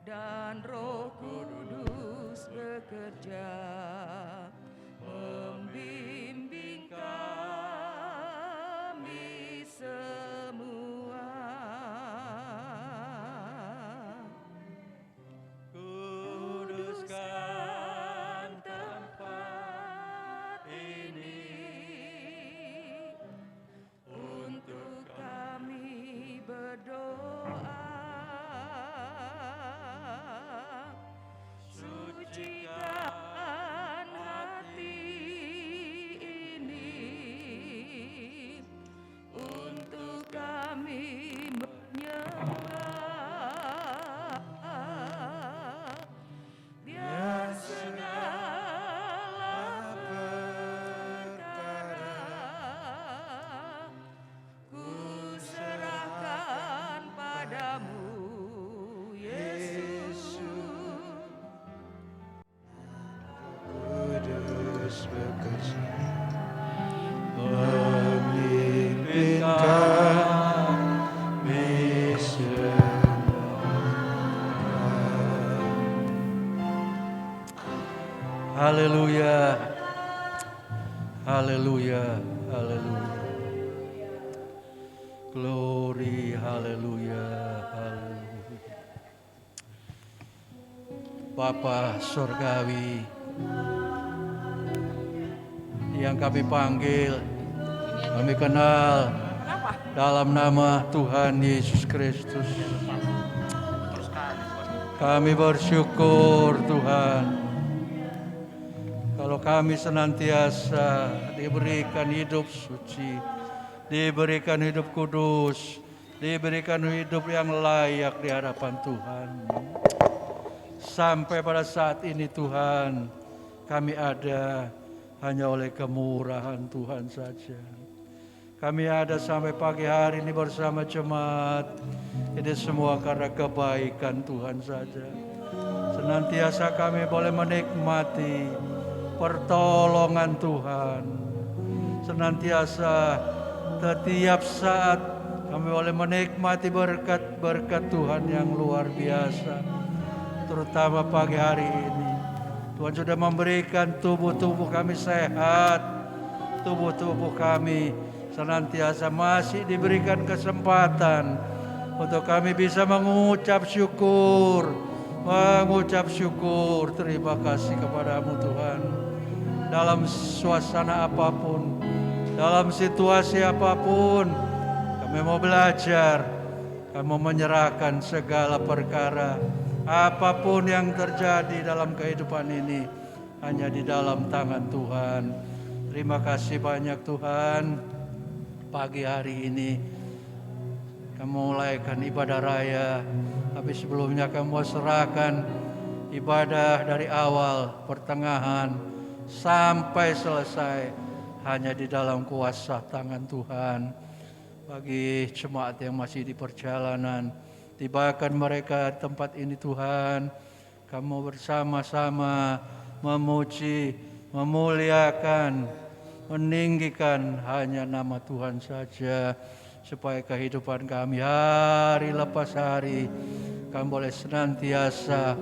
dan Roh Kudus bekerja membimbing kami semua. Kuduskan tempat ini untuk kami berdoa. Sucikan hati ini untuk kami menyembah. Biar segala perkara ku serahkan padamu, Yesus. Kudus bekerja memimpin kami semua. Haleluya, haleluya, haleluya. Glory, haleluya, haleluya. Bapa Surgawi yang kami panggil, kami kenal dalam nama Tuhan Yesus Kristus. Kami bersyukur Tuhan, kalau kami senantiasa diberikan hidup suci, diberikan hidup kudus, diberikan hidup yang layak di hadapan Tuhan. Sampai pada saat ini Tuhan, kami ada hanya oleh kemurahan Tuhan saja. Kami ada sampai pagi hari ini bersama jemaat. Ini semua karena kebaikan Tuhan saja. Senantiasa kami boleh menikmati pertolongan Tuhan. Senantiasa setiap saat kami boleh menikmati berkat-berkat Tuhan yang luar biasa. Terutama pagi hari ini Tuhan sudah memberikan tubuh-tubuh kami sehat. Tubuh-tubuh kami senantiasa masih diberikan kesempatan untuk kami bisa mengucap syukur. Mengucap syukur, terima kasih kepadamu Tuhan. Dalam suasana apapun, dalam situasi apapun, kami mau belajar, kami mau menyerahkan segala perkara. Apapun yang terjadi dalam kehidupan ini hanya di dalam tangan Tuhan. Terima kasih banyak Tuhan. Pagi hari ini kami mulaikan ibadah raya, tapi sebelumnya kami mau serahkan ibadah dari awal, pertengahan, sampai selesai hanya di dalam kuasa tangan Tuhan. Bagi jemaat yang masih di perjalanan, tibakan mereka tempat ini Tuhan, kamu bersama-sama memuji, memuliakan, meninggikan hanya nama Tuhan saja, supaya kehidupan kami hari lepas hari kami boleh senantiasa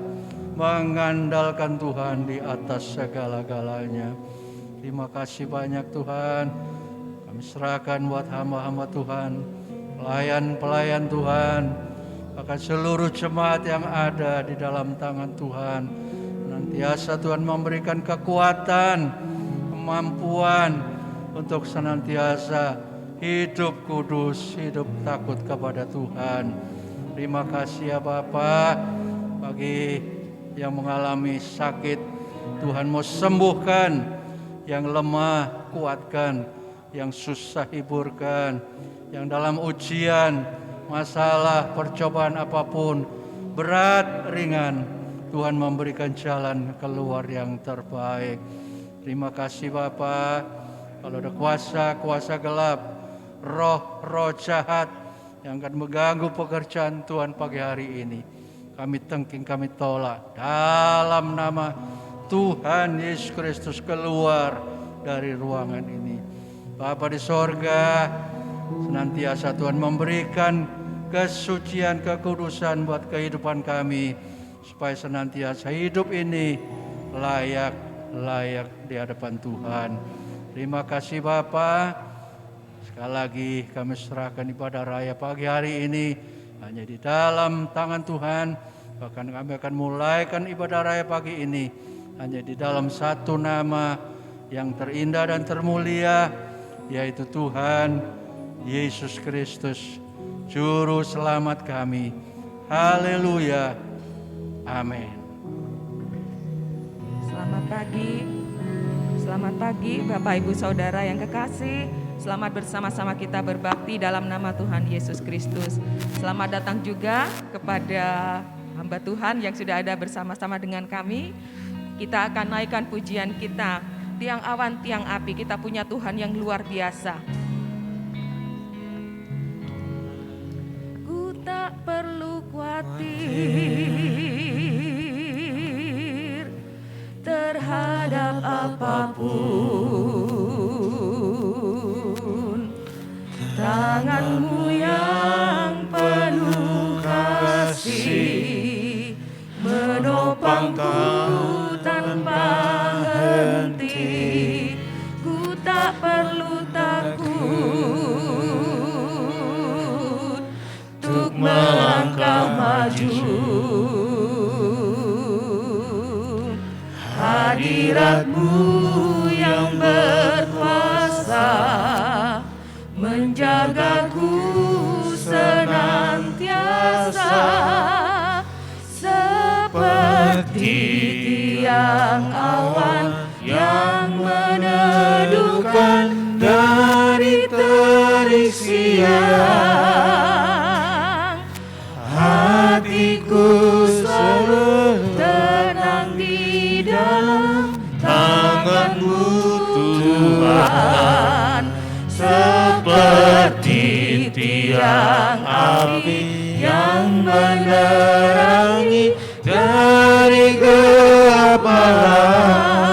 mengandalkan Tuhan di atas segala-galanya. Terima kasih banyak Tuhan. Kami serahkan buat hamba-hamba Tuhan, pelayan-pelayan Tuhan, bahkan seluruh jemaat yang ada di dalam tangan Tuhan. Senantiasa Tuhan memberikan kekuatan, kemampuan untuk senantiasa hidup kudus, hidup takut kepada Tuhan. Terima kasih ya Bapa, bagi yang mengalami sakit, Tuhan mau sembuhkan, yang lemah kuatkan, yang susah hiburkan, yang dalam ujian, masalah, percobaan apapun, berat, ringan, Tuhan memberikan jalan keluar yang terbaik. Terima kasih Bapa. Kalau ada kuasa gelap, roh jahat yang akan mengganggu pekerjaan Tuhan pagi hari ini, kami tengking, kami tolak dalam nama Tuhan Yesus Kristus. Keluar dari ruangan ini. Bapa di sorga, senantiasa Tuhan memberikan kesucian, kekudusan buat kehidupan kami, supaya senantiasa hidup ini layak di hadapan Tuhan. Terima kasih Bapa. Sekali lagi kami serahkan ibadah raya pagi hari ini hanya di dalam tangan Tuhan. Bahkan kami akan mulaikan ibadah raya pagi ini hanya di dalam satu nama yang terindah dan termulia, yaitu Tuhan Yesus Kristus, Juru Selamat kami. Haleluya. Amin. Selamat pagi Bapak Ibu Saudara yang kekasih. Selamat bersama-sama kita berbakti dalam nama Tuhan Yesus Kristus. Selamat datang juga kepada hamba Tuhan yang sudah ada bersama-sama dengan kami. Kita akan naikkan pujian kita, tiang awan, tiang api. Kita punya Tuhan yang luar biasa. Ku tak perlu khawatir terhadap apapun. Tangan-Mu yang penuh kasih menopangku tanpa henti. Ku tak perlu takut untuk melangkah maju. Hadirat-Mu yang berkuasa menjagaku senantiasa, seperti tiang awan yang meneduhkan dari terik siang. Hatiku selalu tenang di dalam tangan-Mu Tuhan, seperti tiang api yang menerangi dari gelap malam.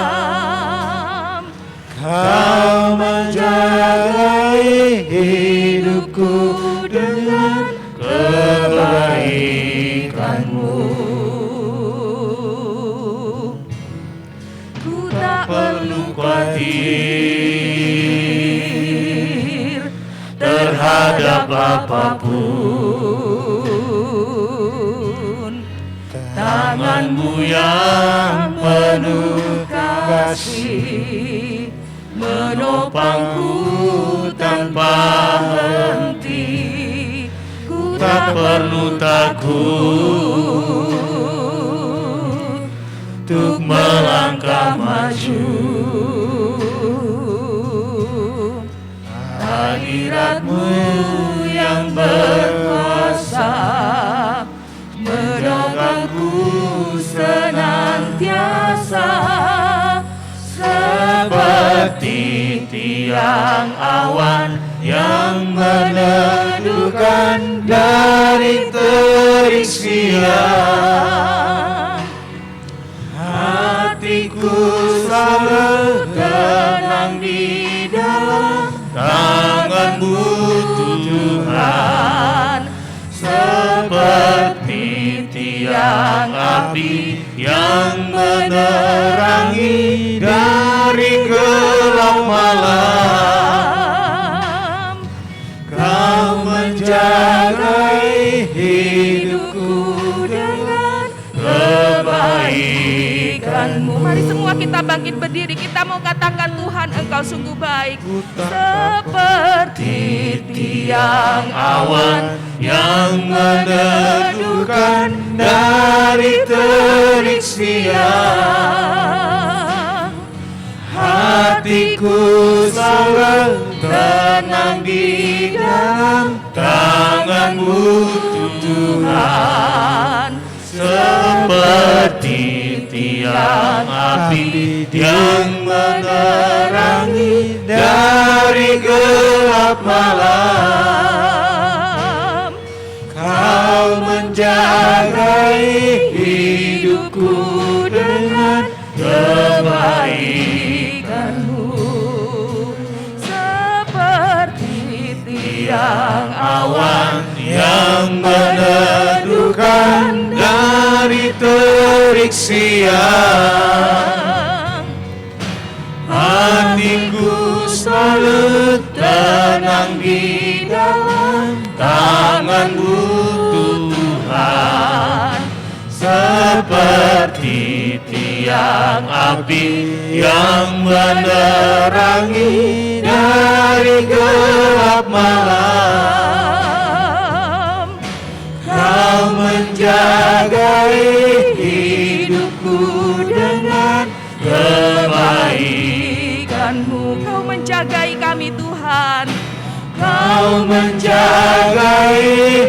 Kau menjagai hidupku dengan kebaikan-Mu. Ku tak perlu khawatir terhadap apapun. Tangan-Mu yang penuh kasih menopangku tanpa henti. Ku tak perlu takut untuk melangkah maju. Hadirat-Mu yang berkuasa menjagaku senantiasa, seperti tiang awan yang meneduhkan dari terik siang. Hatiku selalu tenang di dalam tangan-Mu Tuhan, seperti tiang api yang menerangi dari gelap malam. Kau menjagai hidupku dengan kebaikan-Mu. Mari semua kita bangkit berdiri, kita mau katakan Tuhan Engkau sungguh baik, seperti tiang awan yang meneduhkan dari terik siang. Hatiku selalu tenang di dalam tangan-Mu Tuhan, seperti tiang api yang menerangi dari gelap malam. Kau menjagai hidupku dengan kebaikan-Mu, seperti tiang awan yang meneduhkan dari terik siang. Hatiku selalu tenang di dalam tangan-Mu Tuhan, seperti tiang api yang menerangi dari gelap malam. Kau menjagai hidupku dengan kebaikan-Mu. Kau menjagai kami Tuhan. Kau menjagai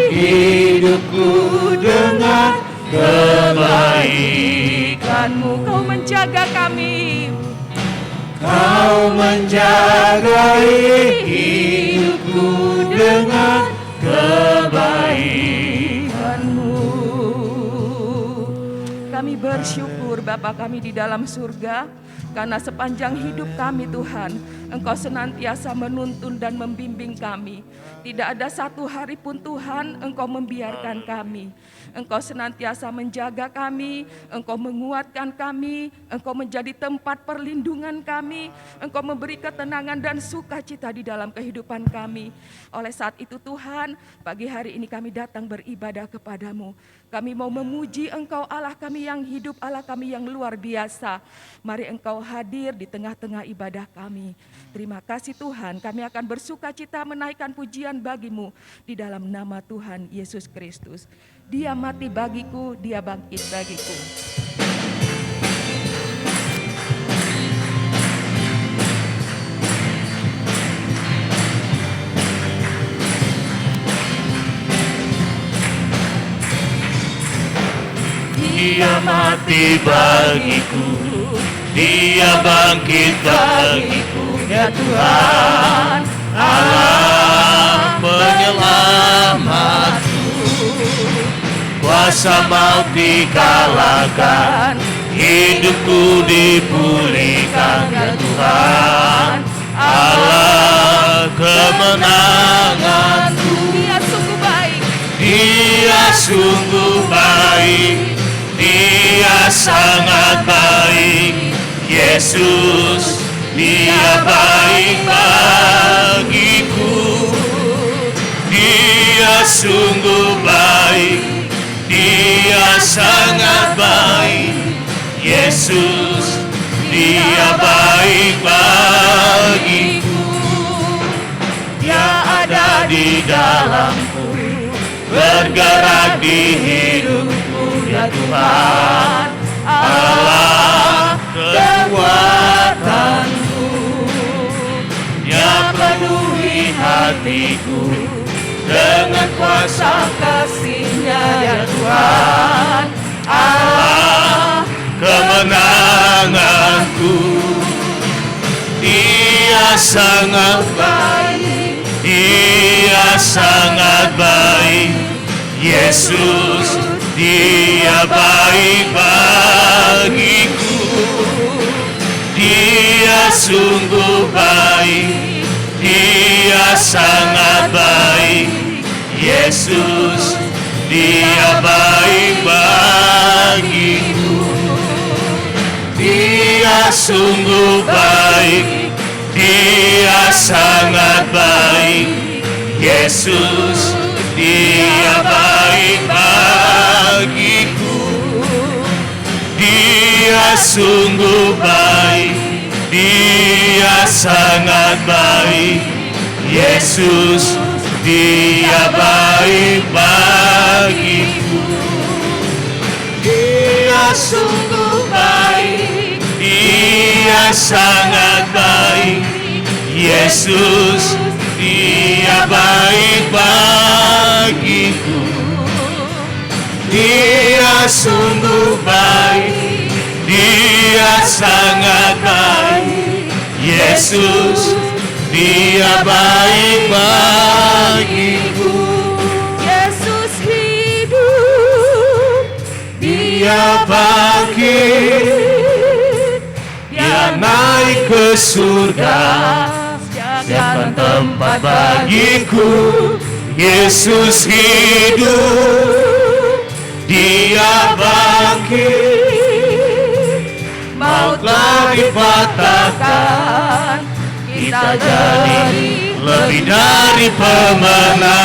hidupku dengan kebaikan-Mu. Kau menjaga kami. Kau menjagai hidupku dengan kebaikan-Mu. Kami bersyukur Bapa kami di dalam surga, karena sepanjang hidup kami Tuhan, Engkau senantiasa menuntun dan membimbing kami. Tidak ada satu hari pun Tuhan Engkau membiarkan kami. Engkau senantiasa menjaga kami, Engkau menguatkan kami, Engkau menjadi tempat perlindungan kami, Engkau memberi ketenangan dan sukacita di dalam kehidupan kami. Oleh saat itu Tuhan, pagi hari ini kami datang beribadah kepadamu. Kami mau memuji Engkau Allah kami yang hidup, Allah kami yang luar biasa. Mari Engkau hadir di tengah-tengah ibadah kami. Terima kasih Tuhan, kami akan bersukacita menaikkan pujian bagi-Mu di dalam nama Tuhan Yesus Kristus. Dia mati bagiku, Dia bangkit bagiku. Dia mati bagiku, Dia bangkit bagiku, ya Tuhan, Allah penyelamatku. Kuasa maut dikalahkan, hidupku dipulihkan, ya Tuhan, Allah kemenanganku. Dia sungguh baik, Dia sungguh baik, Dia sangat baik, Yesus, Dia baik bagiku. Dia sungguh baik, Dia sangat baik, Yesus, Dia baik bagiku. Dia ada di dalamku, bergerak di hidupku, ya Tuhan, Allah kekuatanku. Dia penuhi hatiku dengan kuasa kasih-Nya, ya Tuhan, Allah kemenanganku. Dia sangat baik, Dia sangat baik, Yesus, Dia baik bagiku. Dia sungguh baik, Dia sangat baik, Yesus, Dia baik bagiku. Dia sungguh baik, Dia sangat baik, Yesus, Dia baik bagiku. Dia sungguh baik, Dia sangat baik, Yesus, Dia baik bagiku. Dia sungguh baik, Dia sangat baik. Yesus, Dia baik bagiku. Dia sungguh baik, Dia sangat baik. Yesus, Dia baik bagiku. Yesus hidup, Dia bangkit, Dia naik ke surga, siapkan tempat bagiku. Yesus hidup, Dia bangkit, mautlah dipatahkan, kita jadi lebih dari pemenang.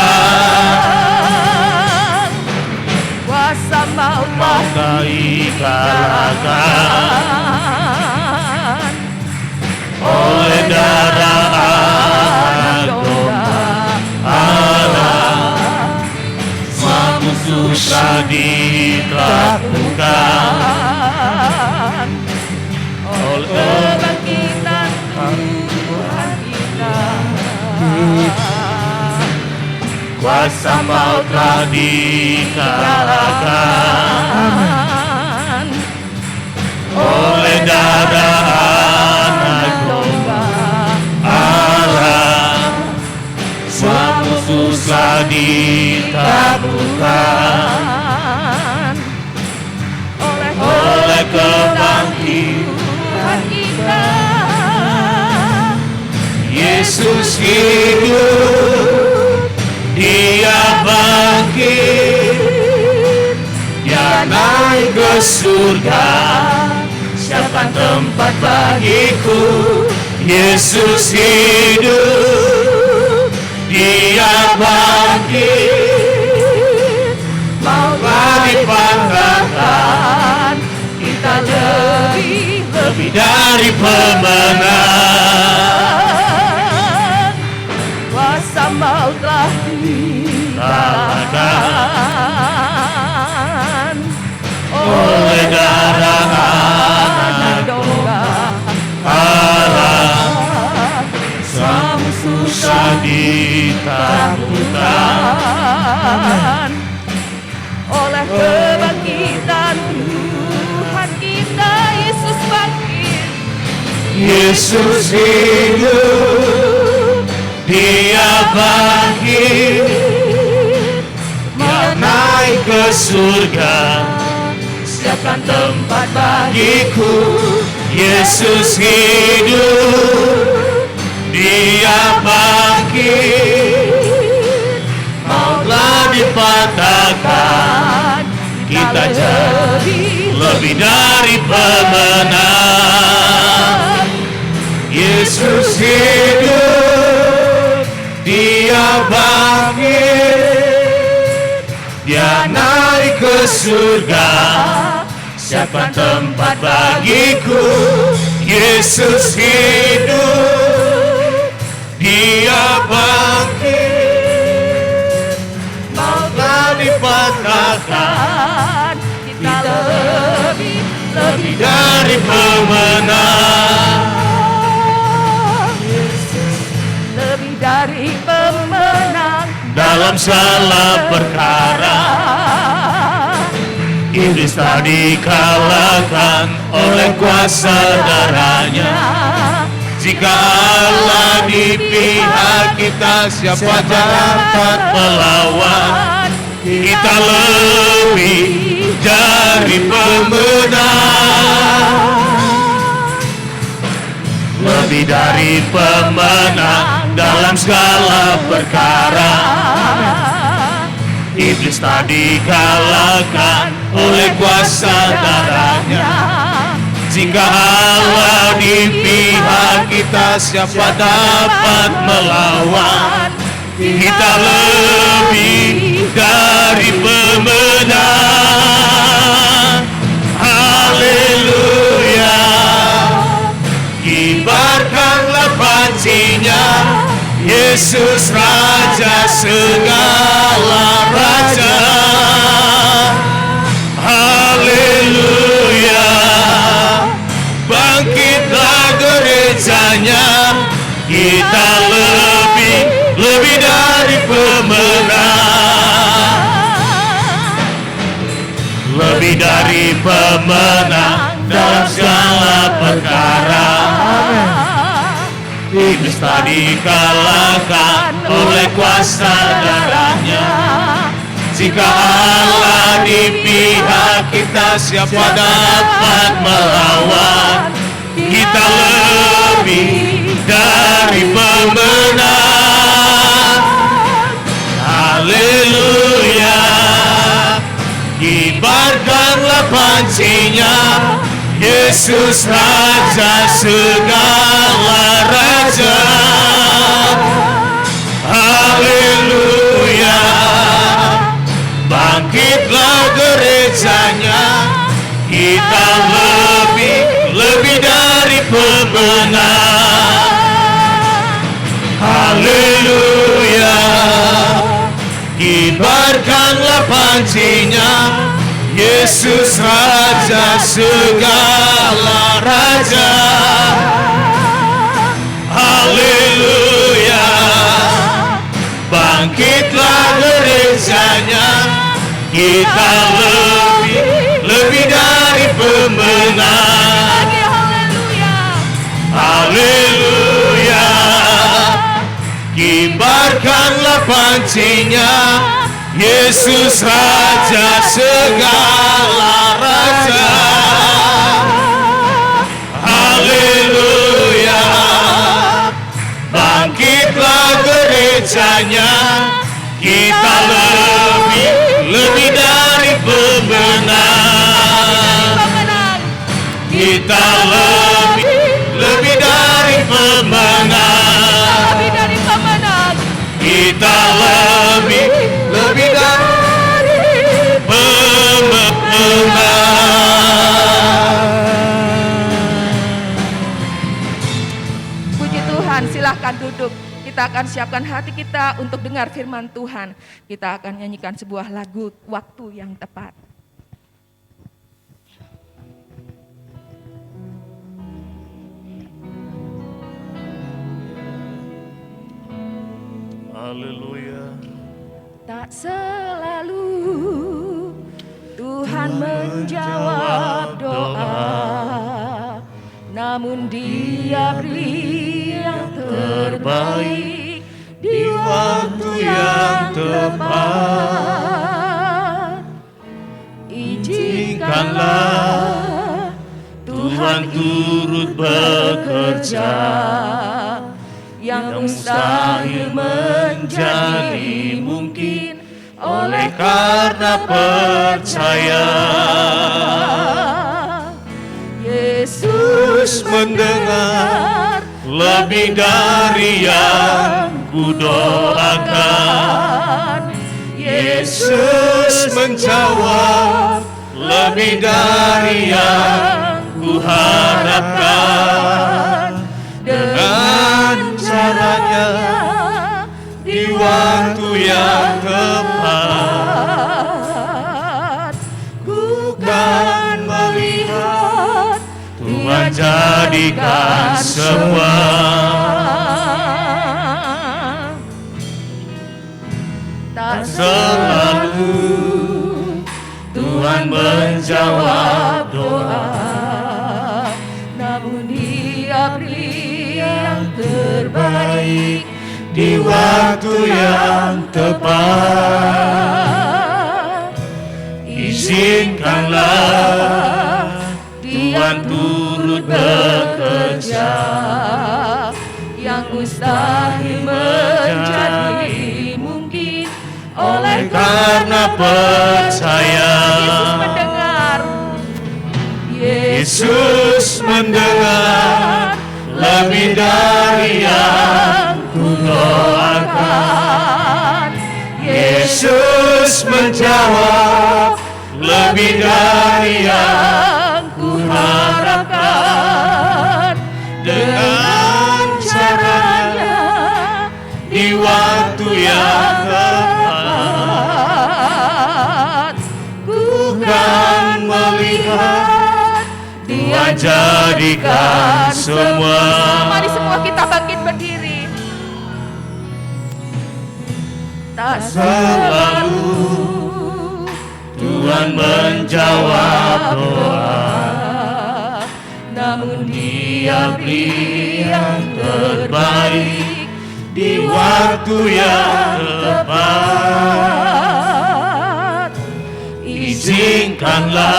Kuasa maut Mautlah dikalahkan oleh darah anak domba Allah. Semua musuh telah ditaklukkan oleh kebangkitan Tuhan kita. kuasa maut telah dikalahkan oleh darah anak domba Allah. Semua musuh telah ditaklukkan oleh kebangkitan kita. Yesus hidup, Dia bangkit, Dia naik ke surga, siapkan tempat bagiku. Yesus hidup, Dia bangkit, mautlah dipatahkan, kita lebih dari pemenang. Kuasa maut telah dikalahkan oleh darah anak domba Allah. Semua musuh telah ditaklukkan oleh kebangkitan Tuhan kita. Yesus bangkit, Yesus hidup, Dia bangkit, Dia naik ke surga, siapkan tempat bagiku. Yesus hidup, Dia bangkit, mautlah dipatahkan, kita jadi lebih dari pemenang. Yesus hidup, Dia bangkit, Dia naik ke surga, siapkan tempat bagiku. Yesus hidup, Dia bangkit, mautlah dipatahkan, kita lebih dari pemenang. lebih dari pemenang Dalam segala perkara iblis tak dikalahkan oleh kuasa darahnya. Jika Allah di pihak kita, siapa dapat melawan? Kita lebih dari pemenang, lebih dari pemenang dalam segala perkara. Iblis tak dikalahkan oleh kuasa darahnya. Jika Allah di pihak kita, siapa dapat melawan? Kita lebih dari pemenang. Haleluya. Kibarkanlah pancinya, Yesus Raja pemenang dalam segala perkara. Iblis tak dikalahkan oleh kuasa darahnya. Jika Allah di pihak kita, siapa dapat melawan? Kita lebih dari pemenang. Haleluya. Kibarkanlah pancinya, Yesus Raja segala raja. Haleluya. Bangkitlah gerejanya, kita lebih dari pemenang. Haleluya. Kibarkanlah pancinya, Yesus Raja segala raja. Haleluya. Bangkitlah gerejanya, kita lebih dari pemenang. Haleluya. Kibarkanlah pancinya, Yesus Raja segala raja. Haleluya. Bangkitlah gerejanya, kita lebih dari pemenang. Kita lebih dari pemenang. Kita lebih dari pemenang. Puji Tuhan, silahkan duduk. Kita akan siapkan hati kita untuk dengar firman Tuhan. Kita akan nyanyikan sebuah lagu waktu yang tepat. Haleluya. Tak selalu Tuhan menjawab doa, namun Dia beri yang terbaik di waktu yang tepat. Izinkanlah Tuhan turut bekerja, yang mustahil menjadi mungkin oleh karena percaya. Yesus mendengar lebih dari yang kudoakan. Yesus menjawab lebih dari yang kuharapkan. Dengan caranya di waktu yang tepat, ku kan melihat Tuhan jadikan semua. Tak selalu Tuhan menjawab doa, namun Dia beri yang terbaik di waktu yang tepat. Izinkanlah Tuhan turut bekerja, yang mustahil menjadi mungkin oleh karena percaya. Yesus mendengar lebih dari yang kudoakan. Yesus menjawab lebih dari yang kuharapkan. Dengan caranya di waktu yang tepat, ku kan melihat Dia jadikan semua. Mari semua kita bangkit berdiri. Tak selalu Tuhan menjawab doa. Namun Dia beri yang terbaik Di waktu yang tepat, izinkanlah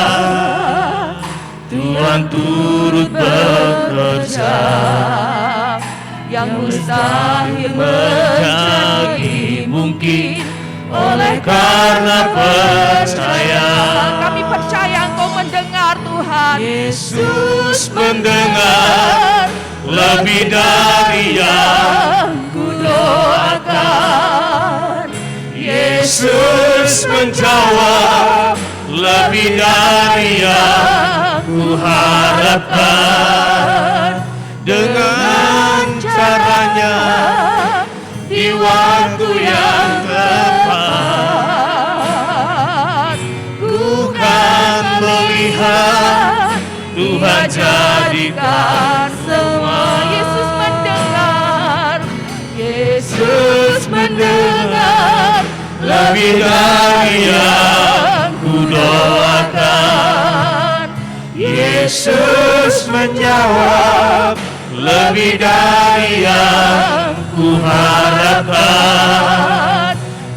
Tuhan turut bekerja. Yang mustahil menjadi mungkin oleh Karena percaya, kami percaya Engkau mendengar Tuhan. Yesus mendengar lebih dari yang ku doakan. Yesus menjawab lebih dari yang ku harapkan. Dengan caranya di waktu yang tepat, ku kan melihat Tuhan jadikan semua. Yesus mendengar, Yesus mendengar lebih dari yang ku doakan. Yesus menjawab lebih dari yang ku harapkan.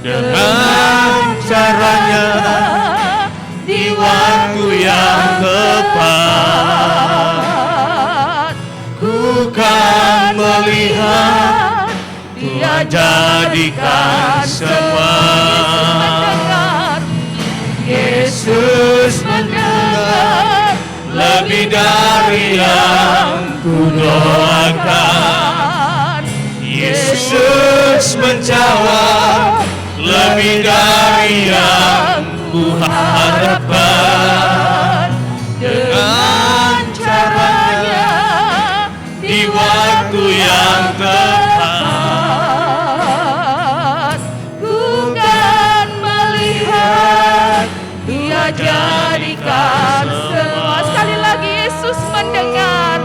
Dengan caranya di waktu yang tepat, ku kan melihat Tuhan jadikan semua. Yesus mendengar lebih dari yang ku doakan. Yesus menjawab lebih dari yang ku harapkan. Dengan caranya di waktu yang tepat, ku kan melihat Dia jadikan semua. Sekali lagi, Yesus mendengar,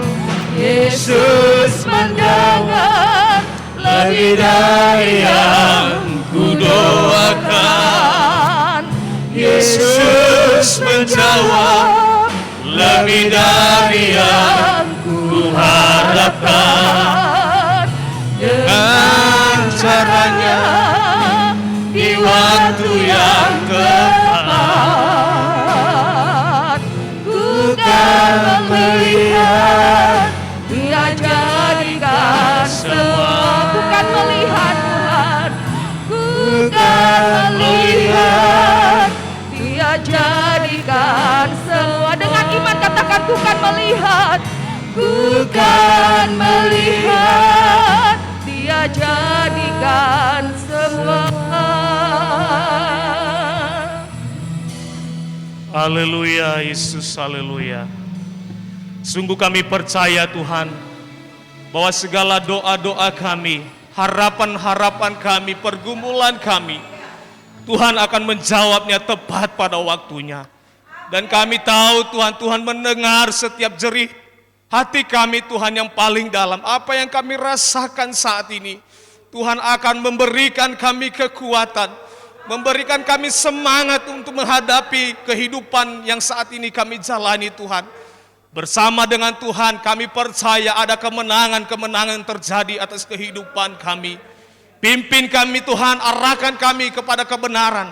Yesus mendengar lebih dari yang ku doakan. Yesus menjawab lebih dari yang ku harapkan. Dengan caranya di waktu yang tepat, ku kan melihat Dia jadikan semua. Ku kan melihat Tuhan, ku kan melihat Dia jadikan semua. Dengan iman katakan, ku kan melihat, ku kan melihat Dia jadikan semua. Haleluya, Yesus, haleluya. Sungguh kami percaya Tuhan, bahwa segala doa-doa kami, harapan-harapan kami, pergumulan kami, Tuhan akan menjawabnya tepat pada waktunya. Dan kami tahu Tuhan, Tuhan mendengar setiap jerih hati kami Tuhan yang paling dalam. Apa yang kami rasakan saat ini, Tuhan akan memberikan kami kekuatan, memberikan kami semangat untuk menghadapi kehidupan yang saat ini kami jalani Tuhan. Bersama dengan Tuhan kami percaya ada kemenangan-kemenangan terjadi atas kehidupan kami. Pimpin kami Tuhan, arahkan kami kepada kebenaran,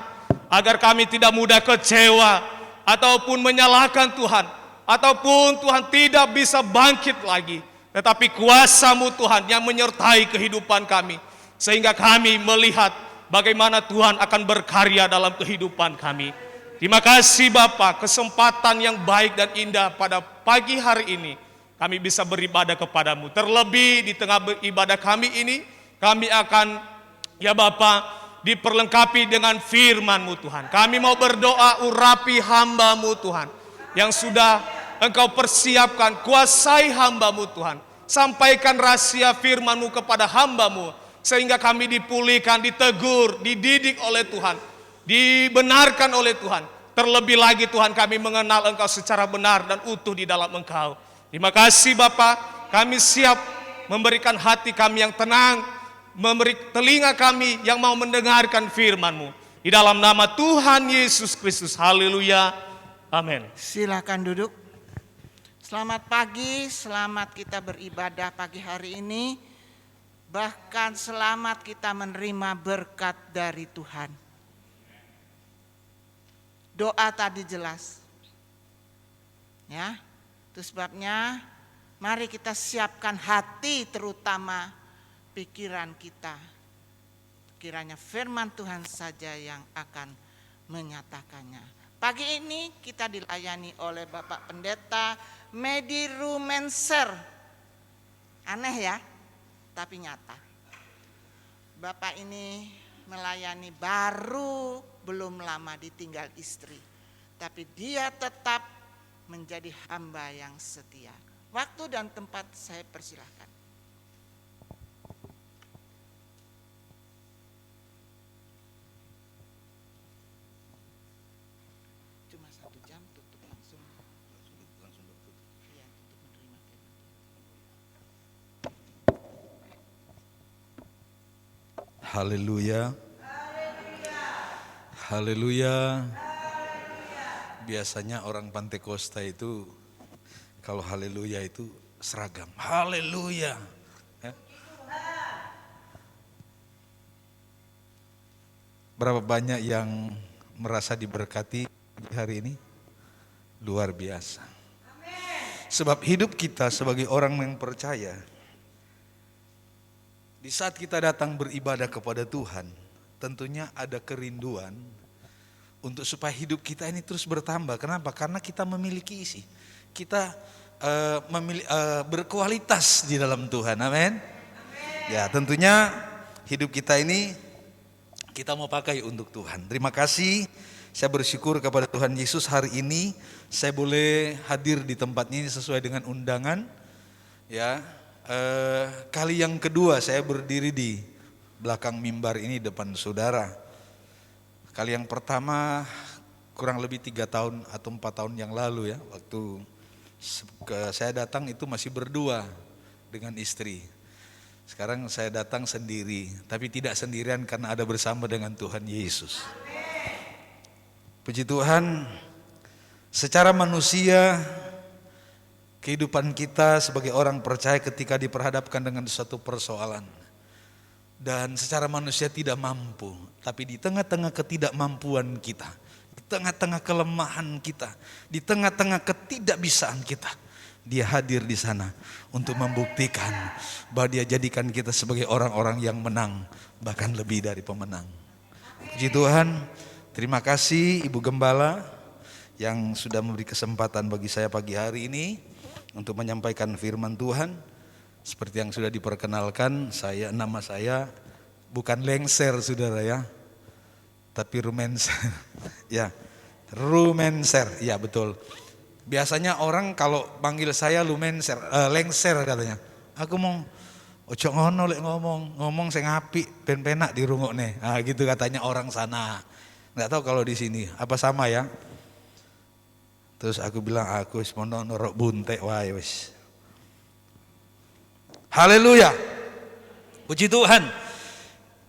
agar kami tidak mudah kecewa, ataupun menyalahkan Tuhan, ataupun Tuhan tidak bisa bangkit lagi. Tetapi kuasa-Mu Tuhan yang menyertai kehidupan kami, sehingga kami melihat bagaimana Tuhan akan berkarya dalam kehidupan kami. Terima kasih Bapa, kesempatan yang baik dan indah pada pagi hari ini kami bisa beribadah kepadamu. Terlebih di tengah ibadah kami ini, kami akan ya Bapa diperlengkapi dengan firman-Mu Tuhan. Kami mau berdoa, urapi hamba-Mu Tuhan yang sudah Engkau persiapkan, kuasai hamba-Mu Tuhan. Sampaikan rahasia firman-Mu kepada hamba-Mu, sehingga kami dipulihkan, ditegur, dididik oleh Tuhan, dibenarkan oleh Tuhan. Terlebih lagi Tuhan, kami mengenal Engkau secara benar dan utuh di dalam Engkau. Terima kasih Bapa, kami siap memberikan hati kami yang tenang, memberi telinga kami yang mau mendengarkan firman-Mu. Di dalam nama Tuhan Yesus Kristus. Haleluya. Amin. Silakan duduk. Selamat pagi, selamat kita beribadah pagi hari ini. Bahkan selamat kita menerima berkat dari Tuhan. Doa tadi jelas. Ya, itu sebabnya mari kita siapkan hati, terutama pikiran kita. Kiranya firman Tuhan saja yang akan menyatakannya. Pagi ini kita dilayani oleh Bapak Pendeta Medi Rumenser. Aneh ya, tapi nyata. Bapak ini melayani baru belum lama ditinggal istri. Tapi dia tetap menjadi hamba yang setia. Waktu dan tempat saya persilahkan. Haleluya. Haleluya. Biasanya orang Pantekosta itu kalau haleluya itu seragam. Haleluya. Ya. Berapa banyak yang merasa diberkati hari ini? Luar biasa. Sebab hidup kita sebagai orang yang percaya, di saat kita datang beribadah kepada Tuhan, tentunya ada kerinduan untuk supaya hidup kita ini terus bertambah. Kenapa? Karena kita memiliki isi. Kita berkualitas di dalam Tuhan. Amin. Ya, tentunya hidup kita ini kita mau pakai untuk Tuhan. Terima kasih. Saya bersyukur kepada Tuhan Yesus hari ini saya boleh hadir di tempat ini sesuai dengan undangan. Ya. Kali yang kedua saya berdiri di belakang mimbar ini depan saudara. Kali yang pertama kurang lebih 3 tahun atau 4 tahun yang lalu ya, waktu saya datang itu masih berdua dengan istri. Sekarang saya datang sendiri, tapi tidak sendirian karena ada bersama dengan Tuhan Yesus. Puji Tuhan, secara manusia kehidupan kita sebagai orang percaya ketika diperhadapkan dengan suatu persoalan dan secara manusia tidak mampu, tapi di tengah-tengah ketidakmampuan kita, di tengah-tengah kelemahan kita, di tengah-tengah ketidakbisaan kita, Dia hadir di sana untuk membuktikan bahwa Dia jadikan kita sebagai orang-orang yang menang, bahkan lebih dari pemenang. Puji Tuhan, terima kasih Ibu Gembala yang sudah memberi kesempatan bagi saya pagi hari ini untuk menyampaikan firman Tuhan. Seperti yang sudah diperkenalkan, nama saya bukan Lengser saudara ya, tapi Rumenser. Ya, Rumenser, ya betul. Biasanya orang kalau panggil saya Lumenser, Lengser katanya. Aku mau ojo ngono lek ngomong sing apik ben penak dirungokne. Ah gitu katanya orang sana. Enggak tahu kalau di sini apa sama ya. Terus aku bilang aku wis mono norok buntek wae wis. Haleluya. Puji Tuhan.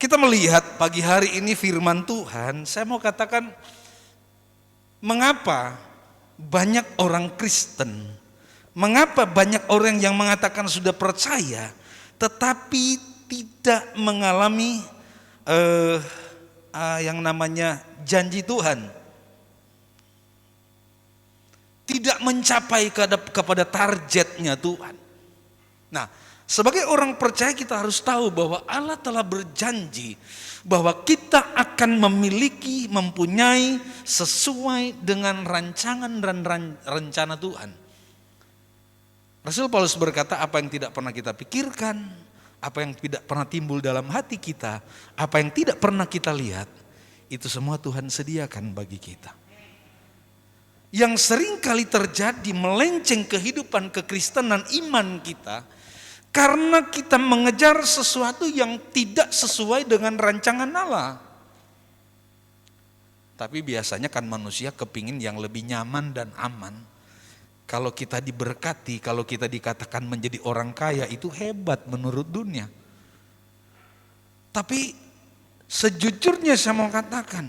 Kita melihat pagi hari ini firman Tuhan, saya mau katakan mengapa banyak orang Kristen, mengapa banyak orang yang mengatakan sudah percaya tetapi tidak mengalami yang namanya janji Tuhan. Tidak mencapai kepada targetnya Tuhan. Nah, sebagai orang percaya kita harus tahu bahwa Allah telah berjanji bahwa kita akan mempunyai sesuai dengan rancangan dan rencana Tuhan. Rasul Paulus berkata, apa yang tidak pernah kita pikirkan, apa yang tidak pernah timbul dalam hati kita, apa yang tidak pernah kita lihat, itu semua Tuhan sediakan bagi kita. Yang sering kali terjadi melenceng kehidupan kekristenan iman kita karena kita mengejar sesuatu yang tidak sesuai dengan rancangan Allah. Tapi biasanya kan manusia kepingin yang lebih nyaman dan aman. Kalau kita diberkati, kalau kita dikatakan menjadi orang kaya, itu hebat menurut dunia. Tapi sejujurnya saya mau katakan,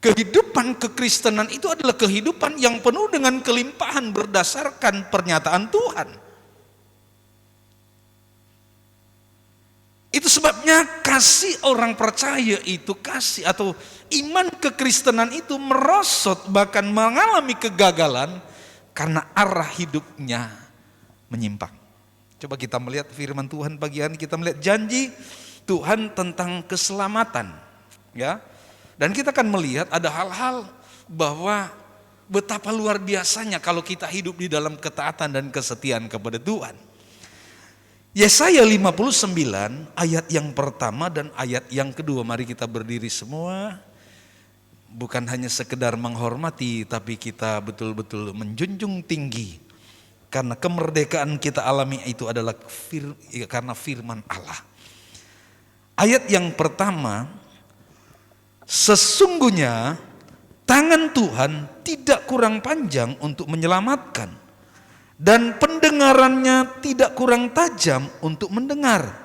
kehidupan kekristenan itu adalah kehidupan yang penuh dengan kelimpahan berdasarkan pernyataan Tuhan. Itu sebabnya kasih orang percaya itu, kasih atau iman kekristenan itu merosot, bahkan mengalami kegagalan karena arah hidupnya menyimpang. Coba kita melihat firman Tuhan pagi hari ini, kita melihat janji Tuhan tentang keselamatan, ya. Dan kita akan melihat ada hal-hal bahwa betapa luar biasanya kalau kita hidup di dalam ketaatan dan kesetiaan kepada Tuhan. Yesaya 59 ayat yang pertama dan ayat yang kedua. Mari kita berdiri semua. Bukan hanya sekedar menghormati, tapi kita betul-betul menjunjung tinggi. Karena kemerdekaan kita alami itu adalah karena firman Allah. Ayat yang pertama, sesungguhnya tangan Tuhan tidak kurang panjang untuk menyelamatkan, dan pendengarannya tidak kurang tajam untuk mendengar.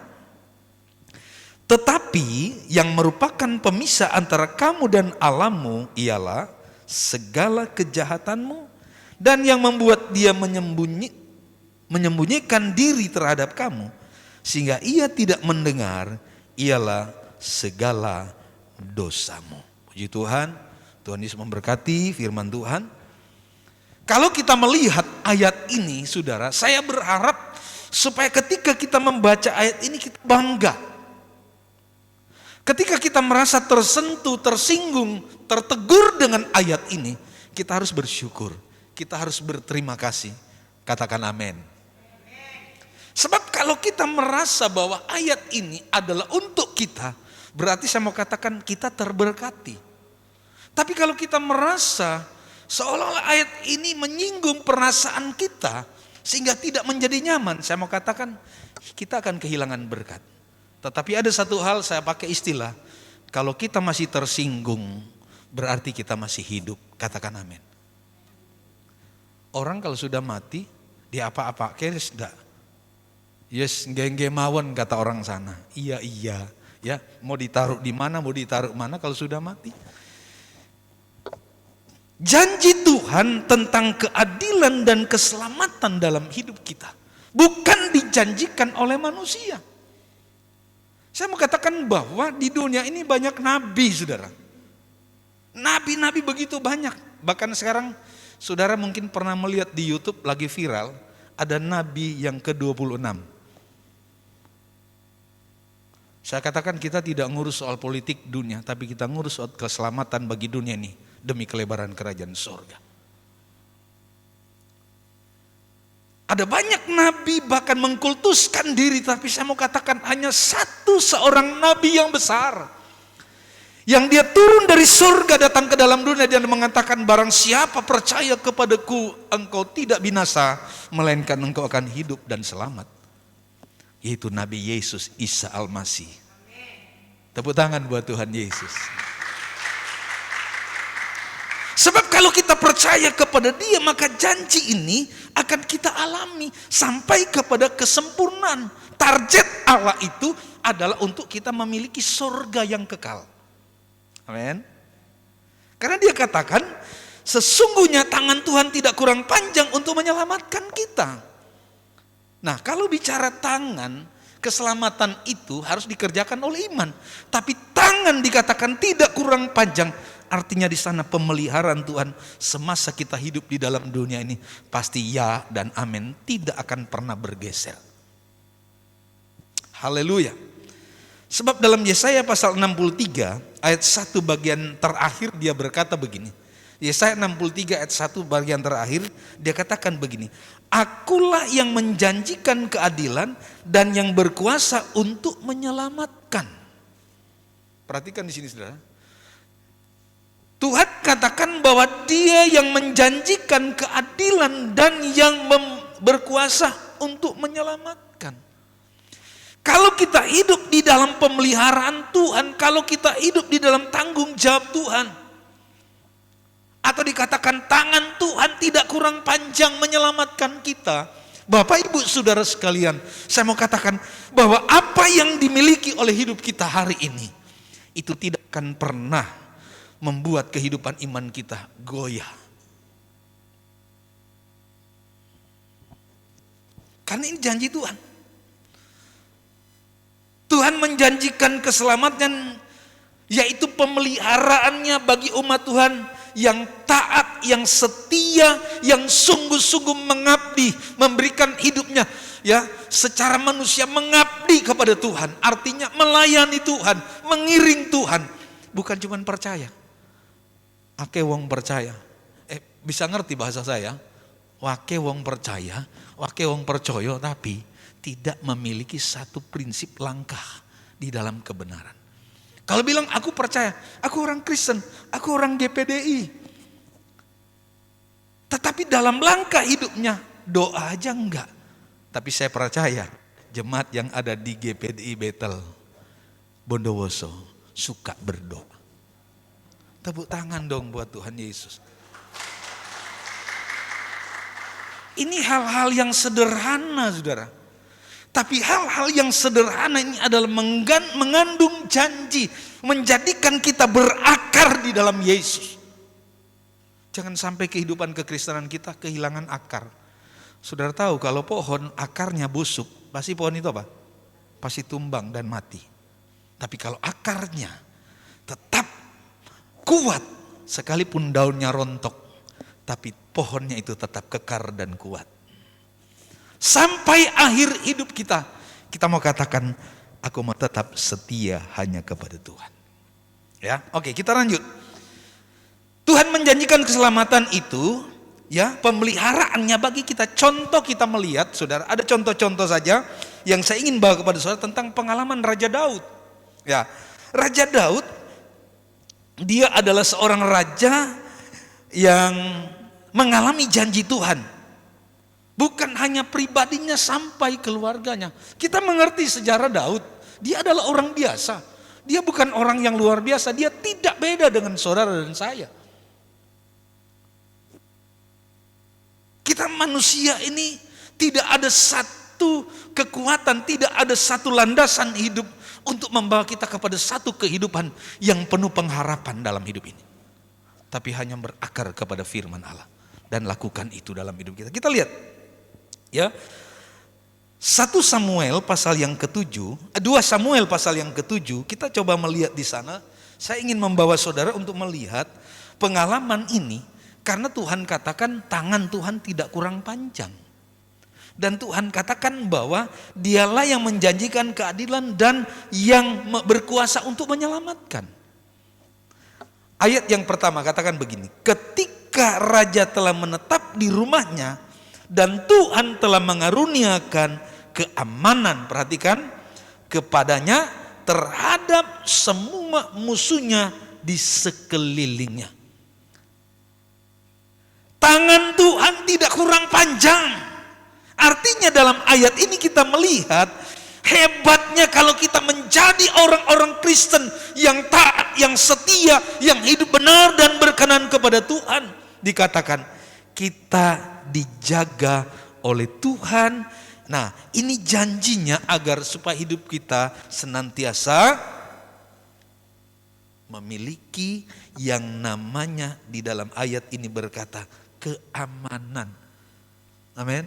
Tetapi yang merupakan pemisah antara kamu dan Allahmu ialah segala kejahatanmu, dan yang membuat dia menyembunyikan diri terhadap kamu sehingga ia tidak mendengar ialah segala dosamu. Puji Tuhan, Tuhan Yesus memberkati firman Tuhan. Kalau kita melihat ayat ini, saudara, saya berharap supaya ketika kita membaca ayat ini kita bangga. Ketika kita merasa tersentuh, tersinggung, tertegur dengan ayat ini, kita harus bersyukur, kita harus berterima kasih. Katakan amin. Sebab kalau kita merasa bahwa ayat ini adalah untuk kita, berarti saya mau katakan kita terberkati. Tapi kalau kita merasa seolah-olah ayat ini menyinggung perasaan kita sehingga tidak menjadi nyaman, saya mau katakan kita akan kehilangan berkat. Tetapi ada satu hal, saya pakai istilah, kalau kita masih tersinggung berarti kita masih hidup. Katakan amin. Orang kalau sudah mati dia apa-apa keres enggak? Yes, geng-geng mawon kata orang sana. Iya, ya, mau ditaruh di mana, mau ditaruh mana kalau sudah mati. Janji Tuhan tentang keadilan dan keselamatan dalam hidup kita bukan dijanjikan oleh manusia. Saya mau katakan bahwa di dunia ini banyak nabi, saudara. Nabi-nabi begitu banyak. Bahkan sekarang saudara mungkin pernah melihat di YouTube lagi viral, ada nabi yang ke-26. Saya katakan kita tidak ngurus soal politik dunia, tapi kita ngurus soal keselamatan bagi dunia ini demi kelebaran kerajaan surga. Ada banyak nabi bahkan mengkultuskan diri, tapi saya mau katakan hanya seorang nabi yang besar. Yang dia turun dari surga datang ke dalam dunia dan mengatakan barang siapa percaya kepadaku engkau tidak binasa, melainkan engkau akan hidup dan selamat. Yaitu Nabi Yesus Isa Al-Masih. Tepuk tangan buat Tuhan Yesus. Sebab kalau kita percaya kepada dia, maka janji ini akan kita alami sampai kepada kesempurnaan. Target Allah itu adalah untuk kita memiliki surga yang kekal. Amin. Karena dia katakan, sesungguhnya tangan Tuhan tidak kurang panjang untuk menyelamatkan kita. Nah, kalau bicara tangan, keselamatan itu harus dikerjakan oleh iman. Tapi tangan dikatakan tidak kurang panjang, artinya di sana pemeliharaan Tuhan semasa kita hidup di dalam dunia ini pasti ya dan amin, tidak akan pernah bergeser. Haleluya. Sebab dalam Yesaya pasal 63 ayat 1 bagian terakhir dia berkata begini. Yesaya 63 ayat 1 bagian terakhir dia katakan begini. Akulah yang menjanjikan keadilan dan yang berkuasa untuk menyelamatkan. Perhatikan di sini saudara. Tuhan katakan bahwa dia yang menjanjikan keadilan dan yang berkuasa untuk menyelamatkan. Kalau kita hidup di dalam pemeliharaan Tuhan, kalau kita hidup di dalam tanggung jawab Tuhan, atau dikatakan tangan Tuhan tidak kurang panjang menyelamatkan kita. Bapak ibu saudara sekalian, saya mau katakan bahwa apa yang dimiliki oleh hidup kita hari ini, itu tidak akan pernah membuat kehidupan iman kita goyah. Karena ini janji Tuhan. Tuhan menjanjikan keselamatan, yaitu pemeliharaannya bagi umat Tuhan yang taat, yang setia, yang sungguh-sungguh mengabdi, memberikan hidupnya ya secara manusia, mengabdi kepada Tuhan. Artinya melayani Tuhan, mengiring Tuhan, bukan cuma percaya. Ake wong percaya. Bisa ngerti bahasa saya? Wake wong percaya, wake wong percaya, tapi tidak memiliki satu prinsip langkah di dalam kebenaran. Kalau bilang aku percaya, aku orang Kristen, aku orang GPDI. Tetapi dalam langkah hidupnya doa aja enggak. Tapi saya percaya jemaat yang ada di GPDI Betel Bondowoso suka berdoa. Tepuk tangan dong buat Tuhan Yesus. Ini hal-hal yang sederhana, saudara. Tapi hal-hal yang sederhana ini adalah mengandung janji, menjadikan kita berakar di dalam Yesus. Jangan sampai kehidupan kekristenan kita kehilangan akar. Saudara tahu kalau pohon akarnya busuk, pasti pohon itu apa? Pasti tumbang dan mati. Tapi kalau akarnya tetap kuat, sekalipun daunnya rontok, tapi pohonnya itu tetap kekar dan kuat. Sampai akhir hidup kita mau katakan, aku mau tetap setia hanya kepada Tuhan. Ya, oke, kita lanjut. Tuhan menjanjikan keselamatan itu, ya, pemeliharaannya bagi kita. Contoh kita melihat, saudara, ada contoh-contoh saja yang saya ingin bawa kepada saudara tentang pengalaman Raja Daud. Ya, Raja Daud, dia adalah seorang raja yang mengalami janji Tuhan. Bukan hanya pribadinya sampai keluarganya. Kita mengerti sejarah Daud. Dia adalah orang biasa. Dia bukan orang yang luar biasa. Dia tidak beda dengan saudara dan saya. Kita manusia ini tidak ada satu kekuatan, tidak ada satu landasan hidup untuk membawa kita kepada satu kehidupan yang penuh pengharapan dalam hidup ini. Tapi hanya berakar kepada firman Allah. Dan lakukan itu dalam hidup kita. Kita lihat. Ya, 1 Samuel pasal yang ke-7, 2 Samuel pasal yang ke-7, kita coba melihat di sana. Saya ingin membawa saudara untuk melihat pengalaman ini, karena Tuhan katakan tangan Tuhan tidak kurang panjang. Dan Tuhan katakan bahwa dialah yang menjanjikan keadilan dan yang berkuasa untuk menyelamatkan. Ayat yang pertama katakan begini, ketika raja telah menetap di rumahnya, dan Tuhan telah mengaruniakan keamanan, perhatikan, kepadanya terhadap semua musuhnya di sekelilingnya. Tangan Tuhan tidak kurang panjang. Artinya dalam ayat ini kita melihat hebatnya kalau kita menjadi orang-orang Kristen yang taat, yang setia, yang hidup benar dan berkenan kepada Tuhan. Dikatakan kita dijaga oleh Tuhan. Nah, ini janjinya agar supaya hidup kita senantiasa memiliki yang namanya di dalam ayat ini berkata keamanan. Amin.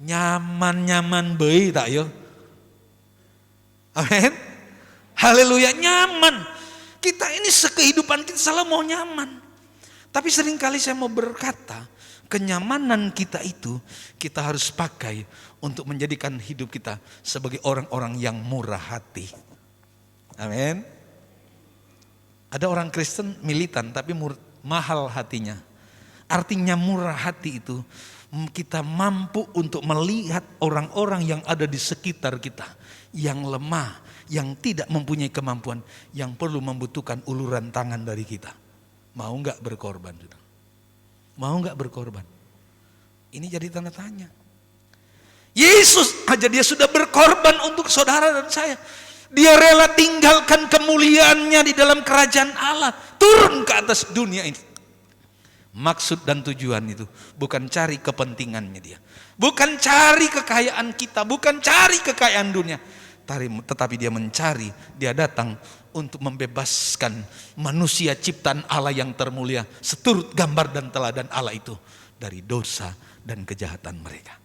Nyaman-nyaman bae tak yo. Amin. Haleluya, nyaman. Kita ini sekehidupan kita selalu mau nyaman. Tapi seringkali saya mau berkata, kenyamanan kita itu kita harus pakai untuk menjadikan hidup kita sebagai orang-orang yang murah hati. Amin. Ada orang Kristen militan tapi mahal hatinya. Artinya murah hati itu kita mampu untuk melihat orang-orang yang ada di sekitar kita yang lemah, yang tidak mempunyai kemampuan, yang perlu membutuhkan uluran tangan dari kita. Mau nggak berkorban? Mau nggak berkorban? Ini jadi tanda tanya. Yesus aja dia sudah berkorban untuk saudara dan saya. Dia rela tinggalkan kemuliaannya di dalam kerajaan Allah, turun ke atas dunia ini. Maksud dan tujuan itu bukan cari kepentingannya dia, bukan cari kekayaan kita, bukan cari kekayaan dunia, tetapi dia mencari, dia datang untuk membebaskan manusia ciptaan Allah yang termulia seturut gambar dan teladan Allah itu dari dosa dan kejahatan mereka.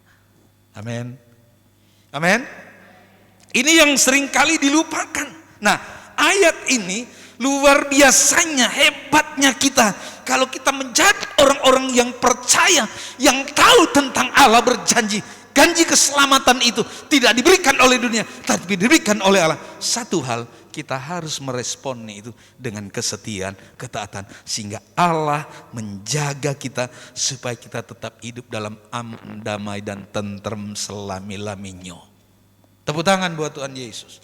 Amin. Amin. Ini yang seringkali dilupakan. Nah, ayat ini luar biasanya hebatnya kita kalau kita menjadi orang-orang yang percaya, yang tahu tentang Allah berjanji. Janji keselamatan itu tidak diberikan oleh dunia, tapi diberikan oleh Allah. Satu hal, kita harus meresponni itu dengan kesetiaan, ketaatan. Sehingga Allah menjaga kita supaya kita tetap hidup dalam aman, damai dan tentrem selami-laminya. Tepuk tangan buat Tuhan Yesus.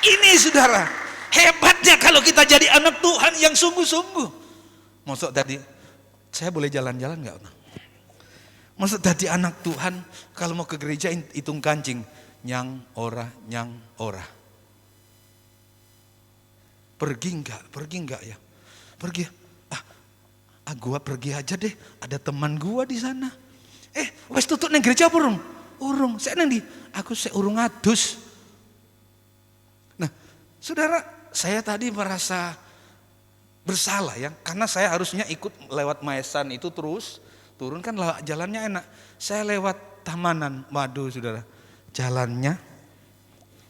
Ini saudara, hebatnya kalau kita jadi anak Tuhan yang sungguh-sungguh. Maksud tadi, saya boleh jalan-jalan gak? Maksud tadi anak Tuhan kalau mau ke gereja hitung kancing. Nyang ora. Pergi enggak ya? Pergi. Gua pergi aja deh. Ada teman gua di sana. Wes tutup nang gereja apa urung? Urung. Saya nang di. Aku urung adus. Nah, saudara, saya tadi merasa bersalah ya, karena saya harusnya ikut lewat Maesan itu terus turun kan jalannya enak. Saya lewat Tamanan. Waduh saudara, jalannya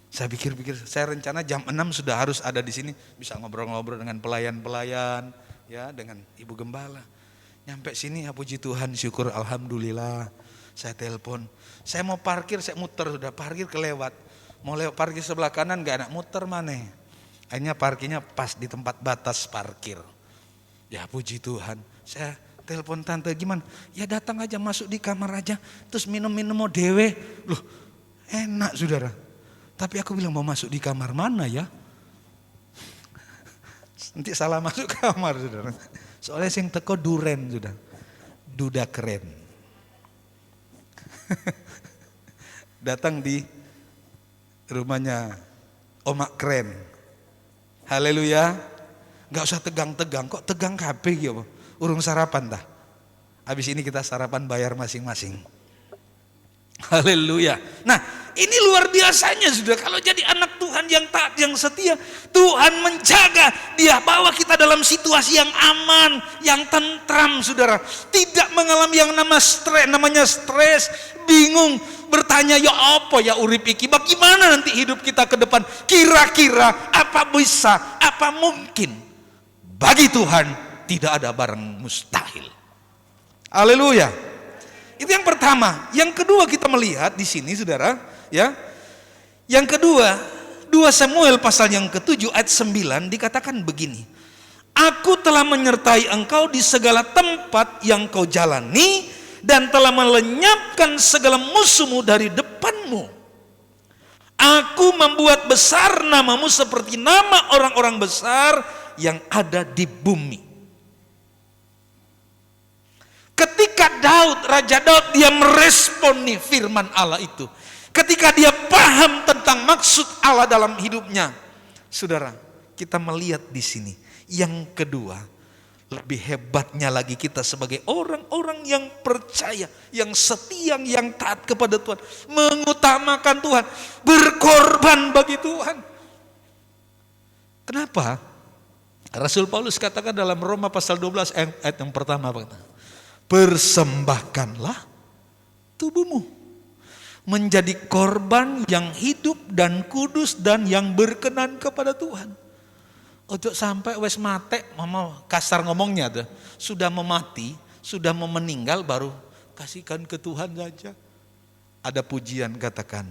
saya pikir-pikir, saya rencana jam 6 sudah harus ada di sini, bisa ngobrol-ngobrol dengan pelayan-pelayan ya, dengan Ibu Gembala. Nyampe sini, ya puji Tuhan, syukur alhamdulillah. Saya telepon, saya mau parkir, saya muter, sudah parkir kelewat. Mau lewat parkir sebelah kanan gak enak, muter mana? Akhirnya parkirnya pas di tempat batas parkir. Ya puji Tuhan, saya telepon tante, gimana? Ya datang aja, masuk di kamar aja, terus minum-minum mau dewe. Loh enak saudara. Tapi aku bilang mau masuk di kamar mana ya? Nanti salah masuk kamar saudara. Soalnya sing teko duren sudah. Duda keren. Datang di rumahnya omak keren. Haleluya. Gak usah tegang-tegang, kok tegang kabeh gitu. Urung sarapan dah. Habis ini kita sarapan bayar masing-masing. Haleluya. Nah, ini luar biasanya sudah kalau jadi anak Tuhan yang taat, yang setia, Tuhan menjaga, Dia bawa kita dalam situasi yang aman, yang tentram, saudara. Tidak mengalami yang namanya stres, bingung, bertanya ya apa ya urip iki, bagaimana nanti hidup kita ke depan? Kira-kira apa bisa, apa mungkin? Bagi Tuhan tidak ada barang mustahil. Haleluya. Itu yang pertama. Yang kedua kita melihat di sini saudara, ya. Yang kedua, 2 Samuel pasal yang ke-7 ayat 9 dikatakan begini. Aku telah menyertai engkau di segala tempat yang kau jalani dan telah melenyapkan segala musuhmu dari depanmu. Aku membuat besar namamu seperti nama orang-orang besar yang ada di bumi. Ketika Raja Daud dia meresponi firman Allah itu, ketika dia paham tentang maksud Allah dalam hidupnya, saudara, kita melihat di sini. Yang kedua, lebih hebatnya lagi kita sebagai orang-orang yang percaya, yang setia, yang taat kepada Tuhan, mengutamakan Tuhan, berkorban bagi Tuhan. Kenapa? Rasul Paulus katakan dalam Roma pasal 12 ayat yang pertama, persembahkanlah tubuhmu menjadi korban yang hidup dan kudus dan yang berkenan kepada Tuhan. Ojo sampai wes mate, mama kasar ngomongnya tuh, sudah memati, sudah mau meninggal baru kasihkan ke Tuhan saja. Ada pujian katakan,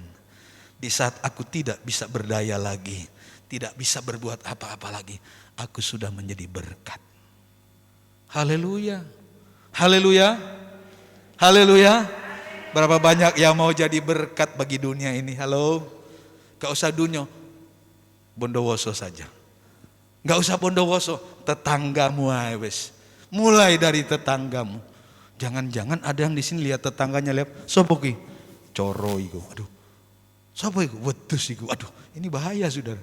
di saat aku tidak bisa berdaya lagi, tidak bisa berbuat apa-apa lagi, aku sudah menjadi berkat. Haleluya. Haleluya. Haleluya. Berapa banyak yang mau jadi berkat bagi dunia ini? Halo. Gak usah dunia, Bondowoso saja. Gak usah Bondowoso, tetanggamu aja wes. Mulai dari tetanggamu. Jangan-jangan ada yang di sini lihat tetangganya, lihat sopo ki? Coro iku. Aduh. Sopo iku? Wedus iku. Aduh, ini bahaya saudara.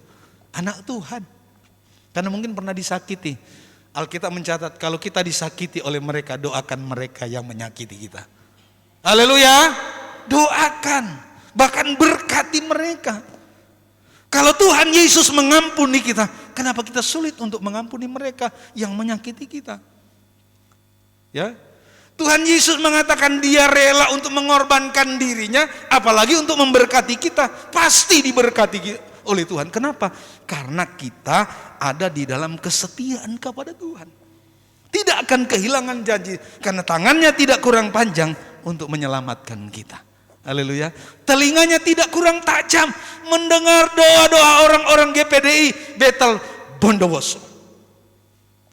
Anak Tuhan. Karena mungkin pernah disakiti. Alkitab mencatat kalau kita disakiti oleh mereka, doakan mereka yang menyakiti kita. Haleluya. Doakan, bahkan berkati mereka. Kalau Tuhan Yesus mengampuni kita, kenapa kita sulit untuk mengampuni mereka yang menyakiti kita? Ya, Tuhan Yesus mengatakan dia rela untuk mengorbankan dirinya, apalagi untuk memberkati kita. Pasti diberkati oleh Tuhan. Kenapa? Karena kita ada di dalam kesetiaan kepada Tuhan. Tidak akan kehilangan janji, karena tangannya tidak kurang panjang untuk menyelamatkan kita. Haleluya. Telinganya tidak kurang tajam mendengar doa-doa orang-orang GPDI Bethel Bondowoso.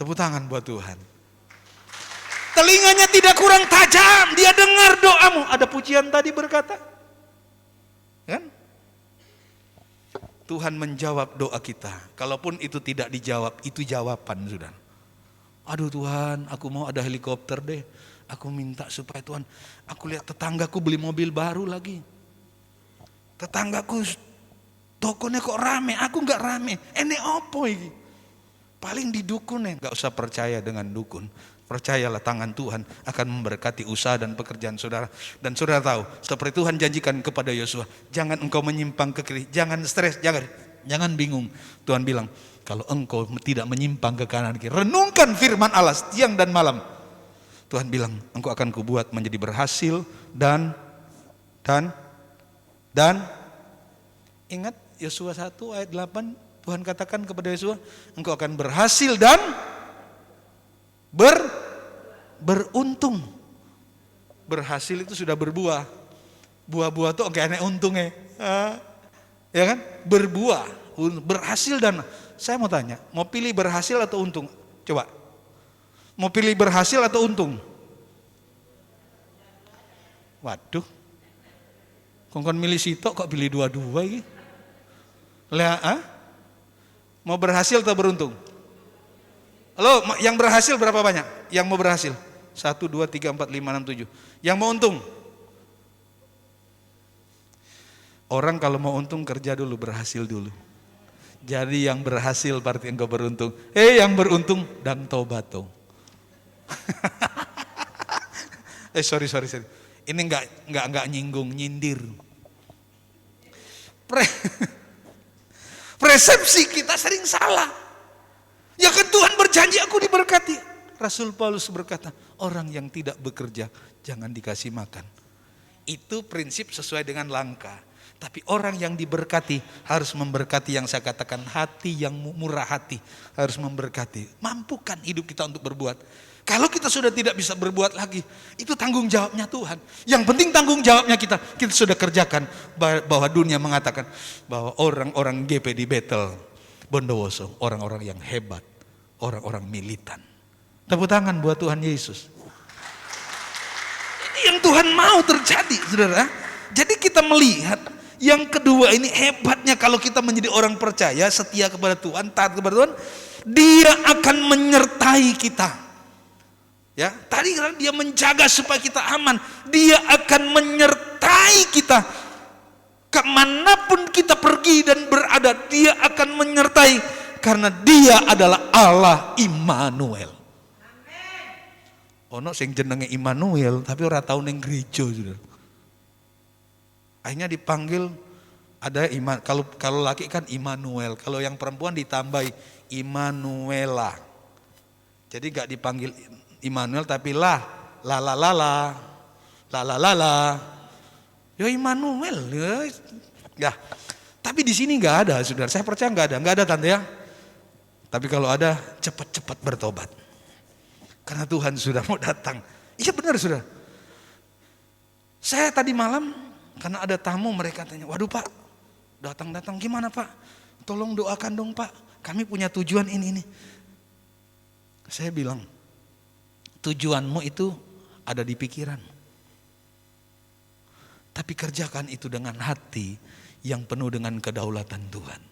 Tepuk tangan buat Tuhan. Telinganya tidak kurang tajam, dia dengar doamu. Ada pujian tadi berkata, kan? Tuhan menjawab doa kita. Kalaupun itu tidak dijawab, itu jawaban, saudara. Aduh Tuhan, aku mau ada helikopter deh. Aku minta supaya Tuhan, aku lihat tetanggaku beli mobil baru lagi. Tetanggaku tokonya kok rame, aku nggak rame. Ini opo ini? Paling di dukun ya, nggak usah percaya dengan dukun. Percayalah tangan Tuhan akan memberkati usaha dan pekerjaan saudara. Dan saudara tahu, seperti Tuhan janjikan kepada Yosua, jangan engkau menyimpang ke kiri, jangan stres, jangan bingung. Tuhan bilang, kalau engkau tidak menyimpang ke kanan kiri, renungkan firman Allah siang dan malam. Tuhan bilang, engkau akan kubuat menjadi berhasil dan ingat Yosua 1 ayat 8, Tuhan katakan kepada Yosua, engkau akan berhasil dan beruntung. Berhasil itu sudah berbuah. Buah-buah tuh kayak aneh untungnya. Ya kan? Berbuah, berhasil dan saya mau tanya, mau pilih berhasil atau untung? Coba. Mau pilih berhasil atau untung? Waduh. Kongkon milih sitok kok pilih dua-dua ini? Mau berhasil atau beruntung? Halo, yang berhasil berapa banyak? Yang mau berhasil? 1, 2, 3, 4, 5, 6, 7. Yang mau untung? Orang kalau mau untung kerja dulu, berhasil dulu. Jadi yang berhasil berarti engkau beruntung. Yang beruntung dan tobato. Sorry. Ini enggak nyinggung, nyindir. Persepsi kita sering salah. Ya kan Tuhan berjanji aku diberkati. Rasul Paulus berkata, orang yang tidak bekerja jangan dikasih makan. Itu prinsip sesuai dengan langkah. Tapi orang yang diberkati harus memberkati, yang saya katakan hati yang murah hati. Harus memberkati. Mampukan hidup kita untuk berbuat. Kalau kita sudah tidak bisa berbuat lagi, itu tanggung jawabnya Tuhan. Yang penting tanggung jawabnya kita sudah kerjakan. Bahwa dunia mengatakan bahwa orang-orang GP di Bethel Bondowoso, orang-orang yang hebat, orang-orang militan. Tepuk tangan buat Tuhan Yesus. Ini yang Tuhan mau terjadi, saudara. Jadi kita melihat yang kedua ini hebatnya kalau kita menjadi orang percaya, setia kepada Tuhan, taat kepada Tuhan, Dia akan menyertai kita. Ya, tadi kan Dia menjaga supaya kita aman. Dia akan menyertai kita. Kemanapun kita pergi dan berada, Dia akan menyertai. Karena Dia adalah Allah Immanuel. Ono sing jenenge Immanuel, tapi ora tau ning gereja sudah. Akhirnya dipanggil ada kalau laki kan Immanuel, kalau yang perempuan ditambahi Immanuela. Jadi gak dipanggil Immanuel tapi la. Ya Immanuel. Ya. Tapi di sini nggak ada, saudara. Saya percaya nggak ada tante ya. Tapi kalau ada, cepat-cepat bertobat. Karena Tuhan sudah mau datang. Iya benar, saudara. Saya tadi malam karena ada tamu, mereka tanya, waduh Pak, datang gimana Pak? Tolong doakan dong Pak. Kami punya tujuan ini. Saya bilang, tujuanmu itu ada di pikiran. Tapi kerjakan itu dengan hati yang penuh dengan kedaulatan Tuhan.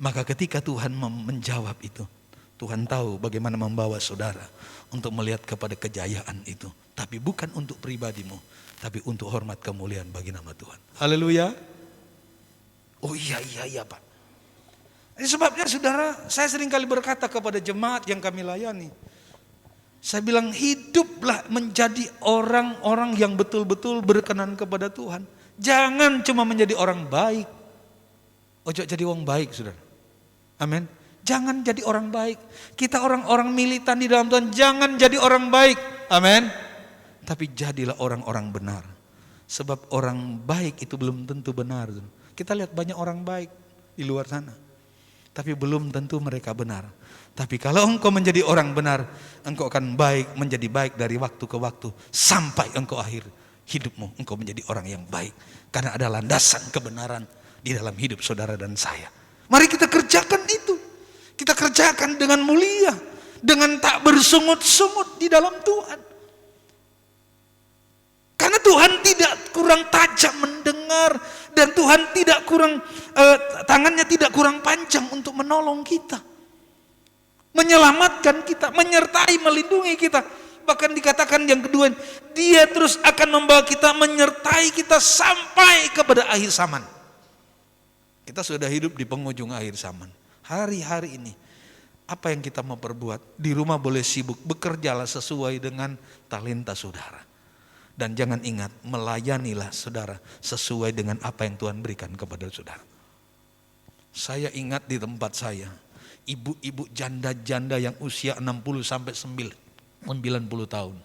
Maka ketika Tuhan menjawab itu, Tuhan tahu bagaimana membawa saudara untuk melihat kepada kejayaan itu. Tapi bukan untuk pribadimu, tapi untuk hormat kemuliaan bagi nama Tuhan. Haleluya. Oh iya Pak. Ini sebabnya saudara, saya sering kali berkata kepada jemaat yang kami layani. Saya bilang hiduplah menjadi orang-orang yang betul-betul berkenan kepada Tuhan. Jangan cuma menjadi orang baik. Ojo jadi orang baik, saudara. Amin. Jangan jadi orang baik. Kita orang-orang militan di dalam Tuhan, jangan jadi orang baik. Amin. Tapi jadilah orang-orang benar. Sebab orang baik itu belum tentu benar. Kita lihat banyak orang baik di luar sana. Tapi belum tentu mereka benar. Tapi kalau engkau menjadi orang benar, engkau akan baik, menjadi baik dari waktu ke waktu. Sampai engkau akhir hidupmu, engkau menjadi orang yang baik. Karena ada landasan kebenaran di dalam hidup saudara dan saya. Mari kita kerjakan itu. Kita kerjakan dengan mulia. Dengan tak bersungut-sungut di dalam Tuhan. Karena Tuhan tidak kurang tajam mendengar. Dan Tuhan tidak kurang, tangannya tidak kurang panjang untuk menolong kita. Menyelamatkan kita, menyertai, melindungi kita. Bahkan dikatakan yang kedua, Dia terus akan membawa kita, menyertai kita sampai kepada akhir zaman. Kita sudah hidup di penghujung akhir zaman. Hari-hari ini, apa yang kita mau perbuat? Di rumah boleh sibuk, bekerjalah sesuai dengan talenta saudara. Dan jangan ingat, melayanilah saudara sesuai dengan apa yang Tuhan berikan kepada saudara. Saya ingat di tempat saya, ibu-ibu janda-janda yang usia 60 sampai 90 tahun.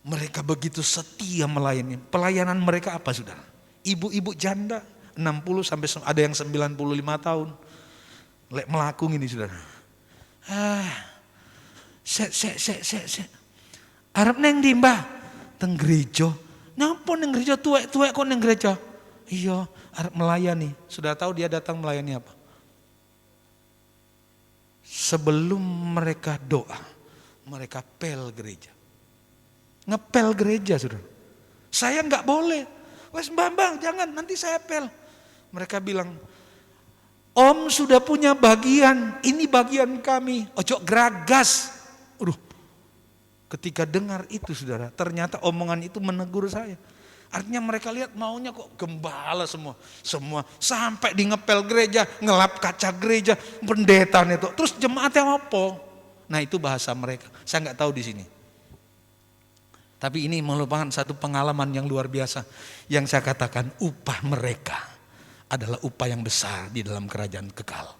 Mereka begitu setia melayani. Pelayanan mereka apa saudara? Ibu-ibu janda 60 sampai ada yang 95 tahun. Lek melakung ini saudara. Arep neng di mbah? Teng gereja. Napa neng gereja tuwek-tuwek kok neng gereja? Iya, arep melayani. Sudah tahu dia datang melayani apa? Sebelum mereka doa, mereka pel gereja. Ngepel gereja saudara. Saya enggak boleh. Wes mbah jangan, nanti saya pel. Mereka bilang, Om sudah punya bagian, ini bagian kami. Ojo geragas. Ketika dengar itu saudara, ternyata omongan itu menegur saya. Artinya mereka lihat maunya kok gembala semua. Semua sampai di ngepel gereja, ngelap kaca gereja, pendetanya itu. Terus jemaatnya apa? Nah itu bahasa mereka. Saya nggak tahu di sini. Tapi ini merupakan satu pengalaman yang luar biasa. Yang saya katakan upah mereka adalah upah yang besar di dalam kerajaan kekal.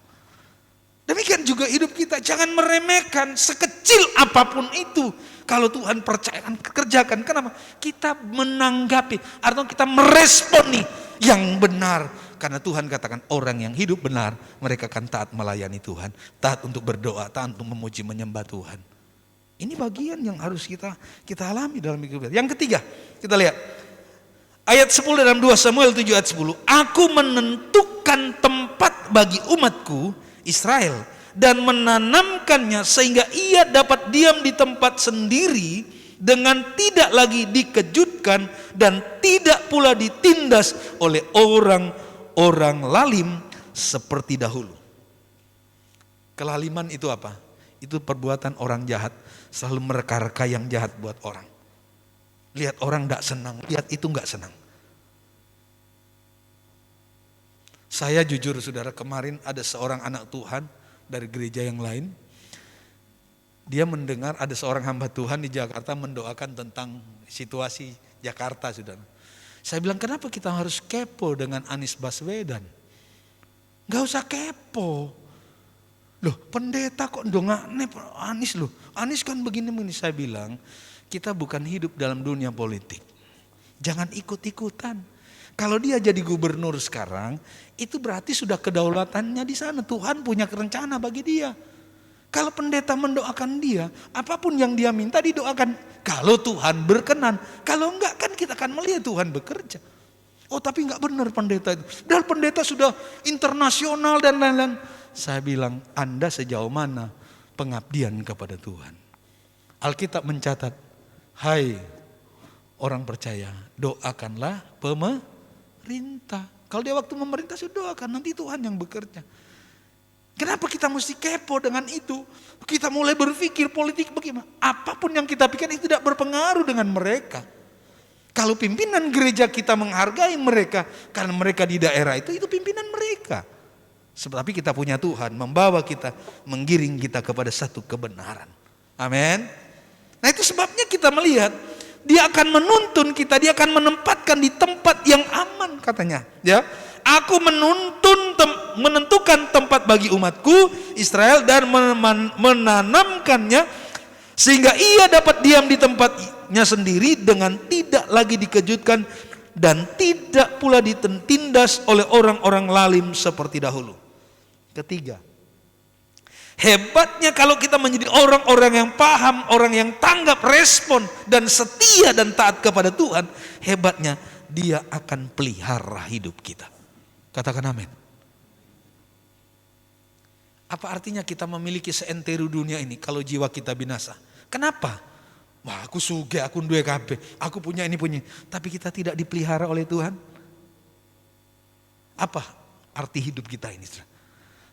Demikian juga hidup kita, jangan meremehkan sekecil apapun itu. Kalau Tuhan percayakan, kerjakan. Kenapa? Kita menanggapi, atau kita meresponi yang benar. Karena Tuhan katakan orang yang hidup benar, mereka akan taat melayani Tuhan. Taat untuk berdoa, taat untuk memuji, menyembah Tuhan. Ini bagian yang harus kita alami dalam hidup kita. Yang ketiga, kita lihat. Ayat 10 dalam 2 Samuel 7 ayat 10. Aku menentukan tempat bagi umatku, Israel, dan menanamkannya sehingga ia dapat diam di tempat sendiri dengan tidak lagi dikejutkan dan tidak pula ditindas oleh orang-orang lalim seperti dahulu. Kelaliman itu apa? Itu perbuatan orang jahat, selalu mereka-reka yang jahat buat orang. Lihat orang tidak senang, lihat itu nggak senang. Saya jujur saudara, kemarin ada seorang anak Tuhan dari gereja yang lain. Dia mendengar ada seorang hamba Tuhan di Jakarta mendoakan tentang situasi Jakarta saudara. Saya bilang kenapa kita harus kepo dengan Anies Baswedan? Gak usah kepo. Loh pendeta kok dongakne Anies loh. Anies kan begini-begini. Saya bilang kita bukan hidup dalam dunia politik. Jangan ikut-ikutan. Kalau dia jadi gubernur sekarang, itu berarti sudah kedaulatannya di sana. Tuhan punya rencana bagi dia. Kalau pendeta mendoakan dia, apapun yang dia minta didoakan. Kalau Tuhan berkenan, kalau enggak kan kita akan melihat Tuhan bekerja. Oh tapi enggak benar pendeta itu. Dan pendeta sudah internasional dan lain-lain. Saya bilang, Anda sejauh mana pengabdian kepada Tuhan? Alkitab mencatat, hai orang percaya, doakanlah pemerintah. Kalau dia waktu memerintah sudah doakan, nanti Tuhan yang bekerja. Kenapa kita mesti kepo dengan itu? Kita mulai berpikir politik bagaimana? Apapun yang kita pikirkan itu tidak berpengaruh dengan mereka. Kalau pimpinan gereja kita menghargai mereka, karena mereka di daerah itu pimpinan mereka. Tapi kita punya Tuhan membawa kita, menggiring kita kepada satu kebenaran. Amin. Nah itu sebabnya kita melihat Dia akan menuntun kita, Dia akan menempatkan di tempat yang aman katanya. Ya, Aku menentukan tempat bagi umatku Israel dan menanamkannya sehingga ia dapat diam di tempatnya sendiri dengan tidak lagi dikejutkan dan tidak pula ditindas oleh orang-orang lalim seperti dahulu. Ketiga, hebatnya kalau kita menjadi orang-orang yang paham, orang yang tanggap, respon dan setia dan taat kepada Tuhan, hebatnya Dia akan pelihara hidup kita. Katakan amin. Apa artinya kita memiliki seentero dunia ini kalau jiwa kita binasa? Kenapa? Wah, aku sugih, aku duwe kabeh, aku punya ini punya. Tapi kita tidak dipelihara oleh Tuhan. Apa arti hidup kita ini?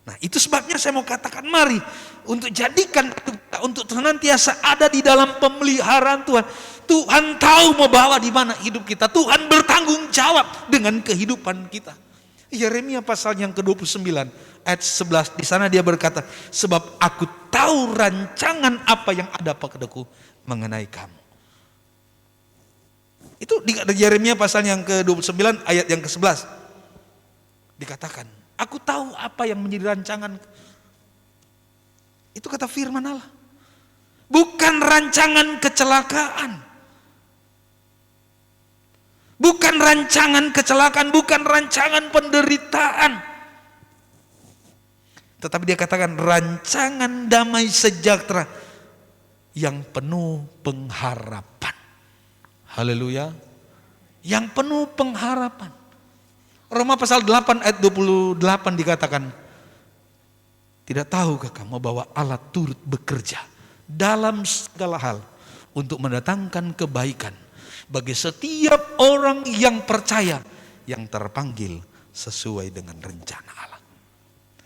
Nah, itu sebabnya saya mau katakan, mari untuk jadikan untuk senantiasa ada di dalam pemeliharaan Tuhan. Tuhan tahu mau bawa di mana hidup kita. Tuhan bertanggung jawab dengan kehidupan kita. Yeremia pasal yang ke-29 ayat 11, di sana dia berkata, sebab aku tahu rancangan apa yang ada padaku mengenai kamu. Itu di Yeremia pasal yang ke-29 ayat yang ke-11 dikatakan, aku tahu apa yang menjadi rancangan. Itu kata firman Allah. Bukan rancangan kecelakaan. Bukan rancangan kecelakaan, bukan rancangan penderitaan. Tetapi dia katakan rancangan damai sejahtera yang penuh pengharapan. Haleluya. Yang penuh pengharapan. Roma pasal 8 ayat 28 dikatakan, tidak tahukah kamu bahwa Allah turut bekerja dalam segala hal untuk mendatangkan kebaikan bagi setiap orang yang percaya, yang terpanggil sesuai dengan rencana Allah.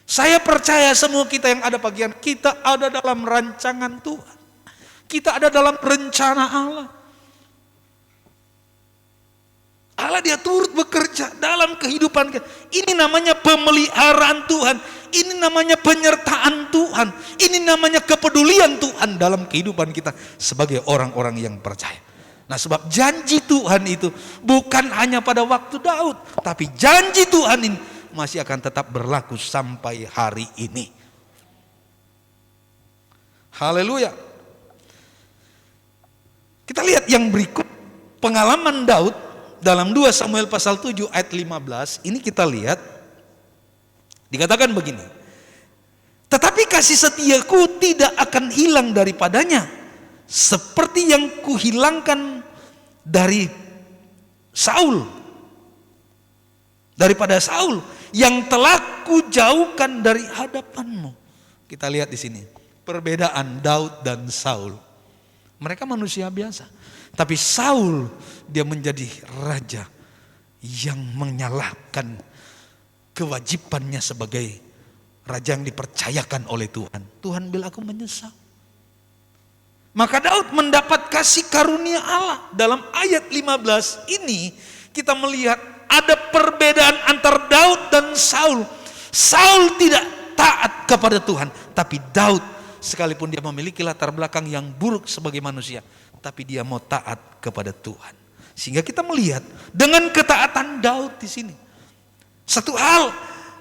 Saya percaya semua kita yang ada bagian, kita ada dalam rancangan Tuhan. Kita ada dalam rencana Allah. Allah dia turut bekerja dalam kehidupan kita. Ini namanya pemeliharaan Tuhan. Ini namanya penyertaan Tuhan. Ini namanya kepedulian Tuhan dalam kehidupan kita sebagai orang-orang yang percaya. Nah, sebab janji Tuhan itu bukan hanya pada waktu Daud, tapi janji Tuhan ini masih akan tetap berlaku sampai hari ini. Haleluya. Kita lihat yang berikut, pengalaman Daud dalam 2 Samuel pasal 7 ayat 15. Ini kita lihat, dikatakan begini, tetapi kasih setiaku tidak akan hilang daripadanya, seperti yang kuhilangkan dari Saul, daripada Saul yang telah kujauhkan dari hadapanmu. Kita lihat di sini perbedaan Daud dan Saul. Mereka manusia biasa, tapi Saul dia menjadi raja yang menyalahkan kewajibannya sebagai raja yang dipercayakan oleh Tuhan. Tuhan bilang aku menyesal. Maka Daud mendapat kasih karunia Allah. Dalam ayat 15 ini kita melihat ada perbedaan antara Daud dan Saul. Saul tidak taat kepada Tuhan, tapi Daud sekalipun dia memiliki latar belakang yang buruk sebagai manusia, tapi dia mau taat kepada Tuhan. Sehingga kita melihat dengan ketaatan Daud di sini. Satu hal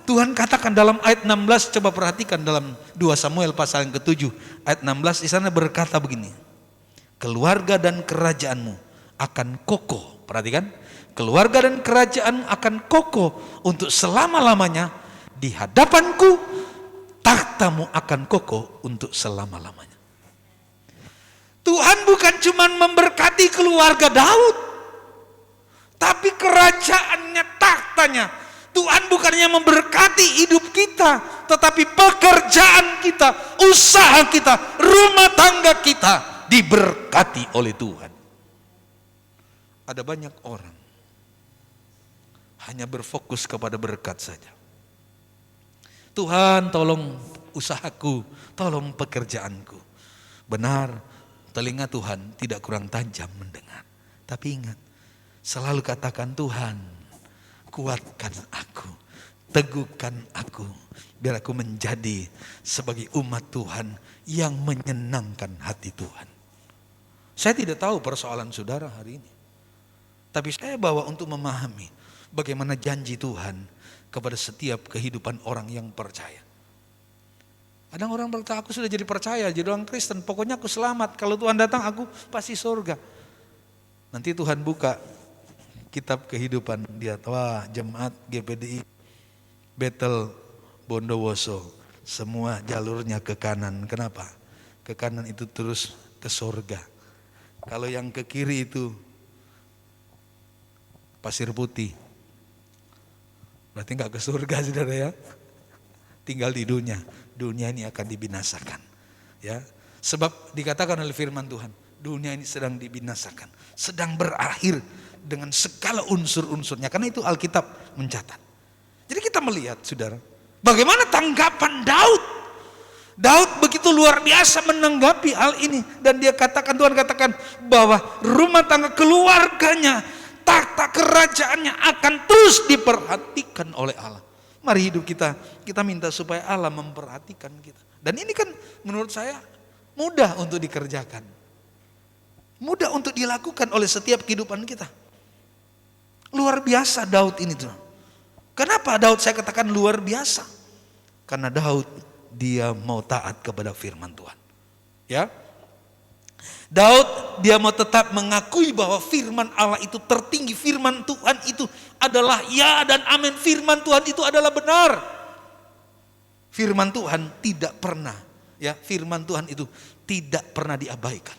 Tuhan katakan dalam ayat 16, coba perhatikan dalam 2 Samuel pasal yang ke-7 ayat 16, di sana berkata begini, keluarga dan kerajaanmu akan kokoh. Perhatikan, keluarga dan kerajaan akan kokoh untuk selama-lamanya di hadapanku, takhtamu akan kokoh untuk selama-lamanya. Tuhan bukan cuma memberkati keluarga Daud, tapi kerajaannya, tahtanya. Tuhan bukannya memberkati hidup kita, tetapi pekerjaan kita, usaha kita, rumah tangga kita diberkati oleh Tuhan. Ada banyak orang hanya berfokus kepada berkat saja. Tuhan tolong usahaku, tolong pekerjaanku. Benar, telinga Tuhan tidak kurang tajam mendengar. Tapi ingat, selalu katakan Tuhan, kuatkan aku, teguhkan aku, biar aku menjadi sebagai umat Tuhan yang menyenangkan hati Tuhan. Saya tidak tahu persoalan saudara hari ini, tapi saya bawa untuk memahami bagaimana janji Tuhan kepada setiap kehidupan orang yang percaya. Kadang orang berkata, aku sudah jadi percaya, jadi orang Kristen, pokoknya aku selamat. Kalau Tuhan datang aku pasti surga. Nanti Tuhan buka kitab kehidupan dia, wah jemaat GPDI Bethel Bondowoso, semua jalurnya ke kanan. Kenapa? Ke kanan itu terus ke surga. Kalau yang ke kiri itu pasir putih, berarti nggak ke surga, saudara ya. Tinggal di dunia. Dunia ini akan dibinasakan. Ya, sebab dikatakan oleh firman Tuhan, dunia ini sedang dibinasakan, sedang berakhir dengan segala unsur-unsurnya. Karena itu Alkitab mencatat. Jadi kita melihat, saudara, bagaimana tanggapan Daud. Daud begitu luar biasa menanggapi hal ini, dan dia katakan, Tuhan katakan bahwa rumah tangga keluarganya, tahta kerajaannya akan terus diperhatikan oleh Allah. Mari hidup kita minta supaya Allah memperhatikan kita. Dan ini kan menurut saya mudah untuk dikerjakan. Mudah untuk dilakukan oleh setiap kehidupan kita. Luar biasa Daud ini tuh. Kenapa Daud saya katakan luar biasa? Karena Daud dia mau taat kepada firman Tuhan. Ya. Daud dia mau tetap mengakui bahwa firman Allah itu tertinggi, firman Tuhan itu adalah ya dan amin, firman Tuhan itu adalah benar. Firman Tuhan tidak pernah, ya, firman Tuhan itu tidak pernah diabaikan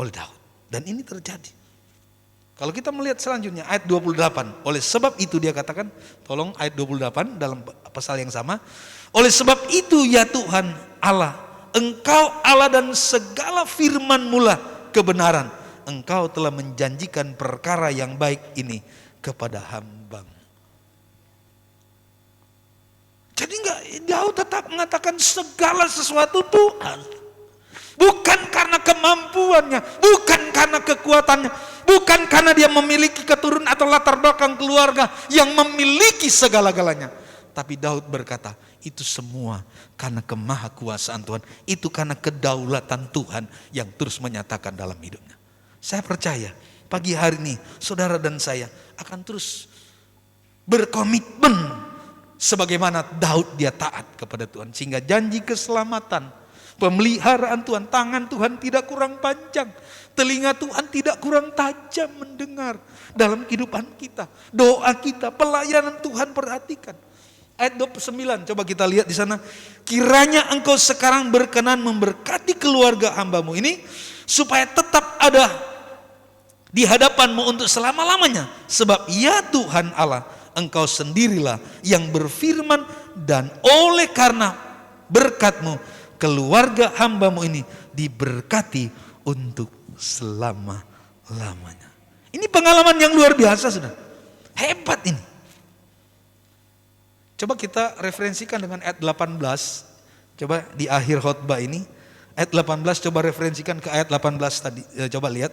oleh Daud, dan ini terjadi. Kalau kita melihat selanjutnya ayat 28, oleh sebab itu dia katakan, tolong ayat 28 dalam pasal yang sama, oleh sebab itu ya Tuhan Allah, Engkau Allah dan segala firman mula kebenaran. Engkau telah menjanjikan perkara yang baik ini kepada hamba-Mu. Jadi Daud tetap mengatakan segala sesuatu Tuhan. Bukan karena kemampuannya, bukan karena kekuatannya, bukan karena dia memiliki keturunan atau latar belakang keluarga yang memiliki segala-galanya. Tapi Daud berkata, itu semua karena kemahakuasaan Tuhan. Itu karena kedaulatan Tuhan yang terus menyatakan dalam hidupnya. Saya percaya pagi hari ini saudara dan saya akan terus berkomitmen sebagaimana Daud dia taat kepada Tuhan. Sehingga janji keselamatan, pemeliharaan Tuhan, tangan Tuhan tidak kurang panjang, telinga Tuhan tidak kurang tajam mendengar dalam kehidupan kita. Doa kita, pelayanan Tuhan perhatikan. Ayat 29, coba kita lihat di sana. Kiranya Engkau sekarang berkenan memberkati keluarga hamba-Mu ini, supaya tetap ada di hadapan-Mu untuk selama-lamanya. Sebab ya Tuhan Allah, Engkau sendirilah yang berfirman, dan oleh karena berkat-Mu, keluarga hamba-Mu ini diberkati untuk selama-lamanya. Ini pengalaman yang luar biasa, sudah. Hebat ini. Coba kita referensikan dengan ayat 18. Coba di akhir khotbah ini, ayat 18 coba referensikan ke ayat 18 tadi. Coba lihat.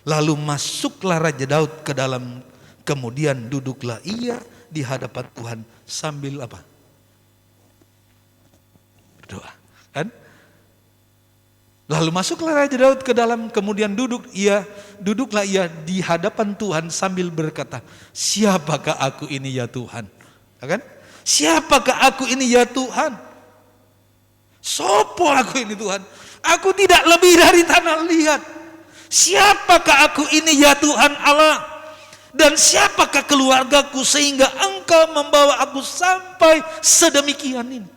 Lalu masuklah Raja Daud ke dalam, kemudian duduklah ia di hadapan Tuhan sambil apa? Berdoa, kan? Lalu masuklah Raja Daud ke dalam, kemudian duduklah ia di hadapan Tuhan sambil berkata, siapakah aku ini ya Tuhan? Kan? Siapakah aku ini ya Tuhan? Sopo aku ini Tuhan? Aku tidak lebih dari tanah liat. Siapakah aku ini ya Tuhan Allah? Dan siapakah keluargaku sehingga Engkau membawa aku sampai sedemikian ini?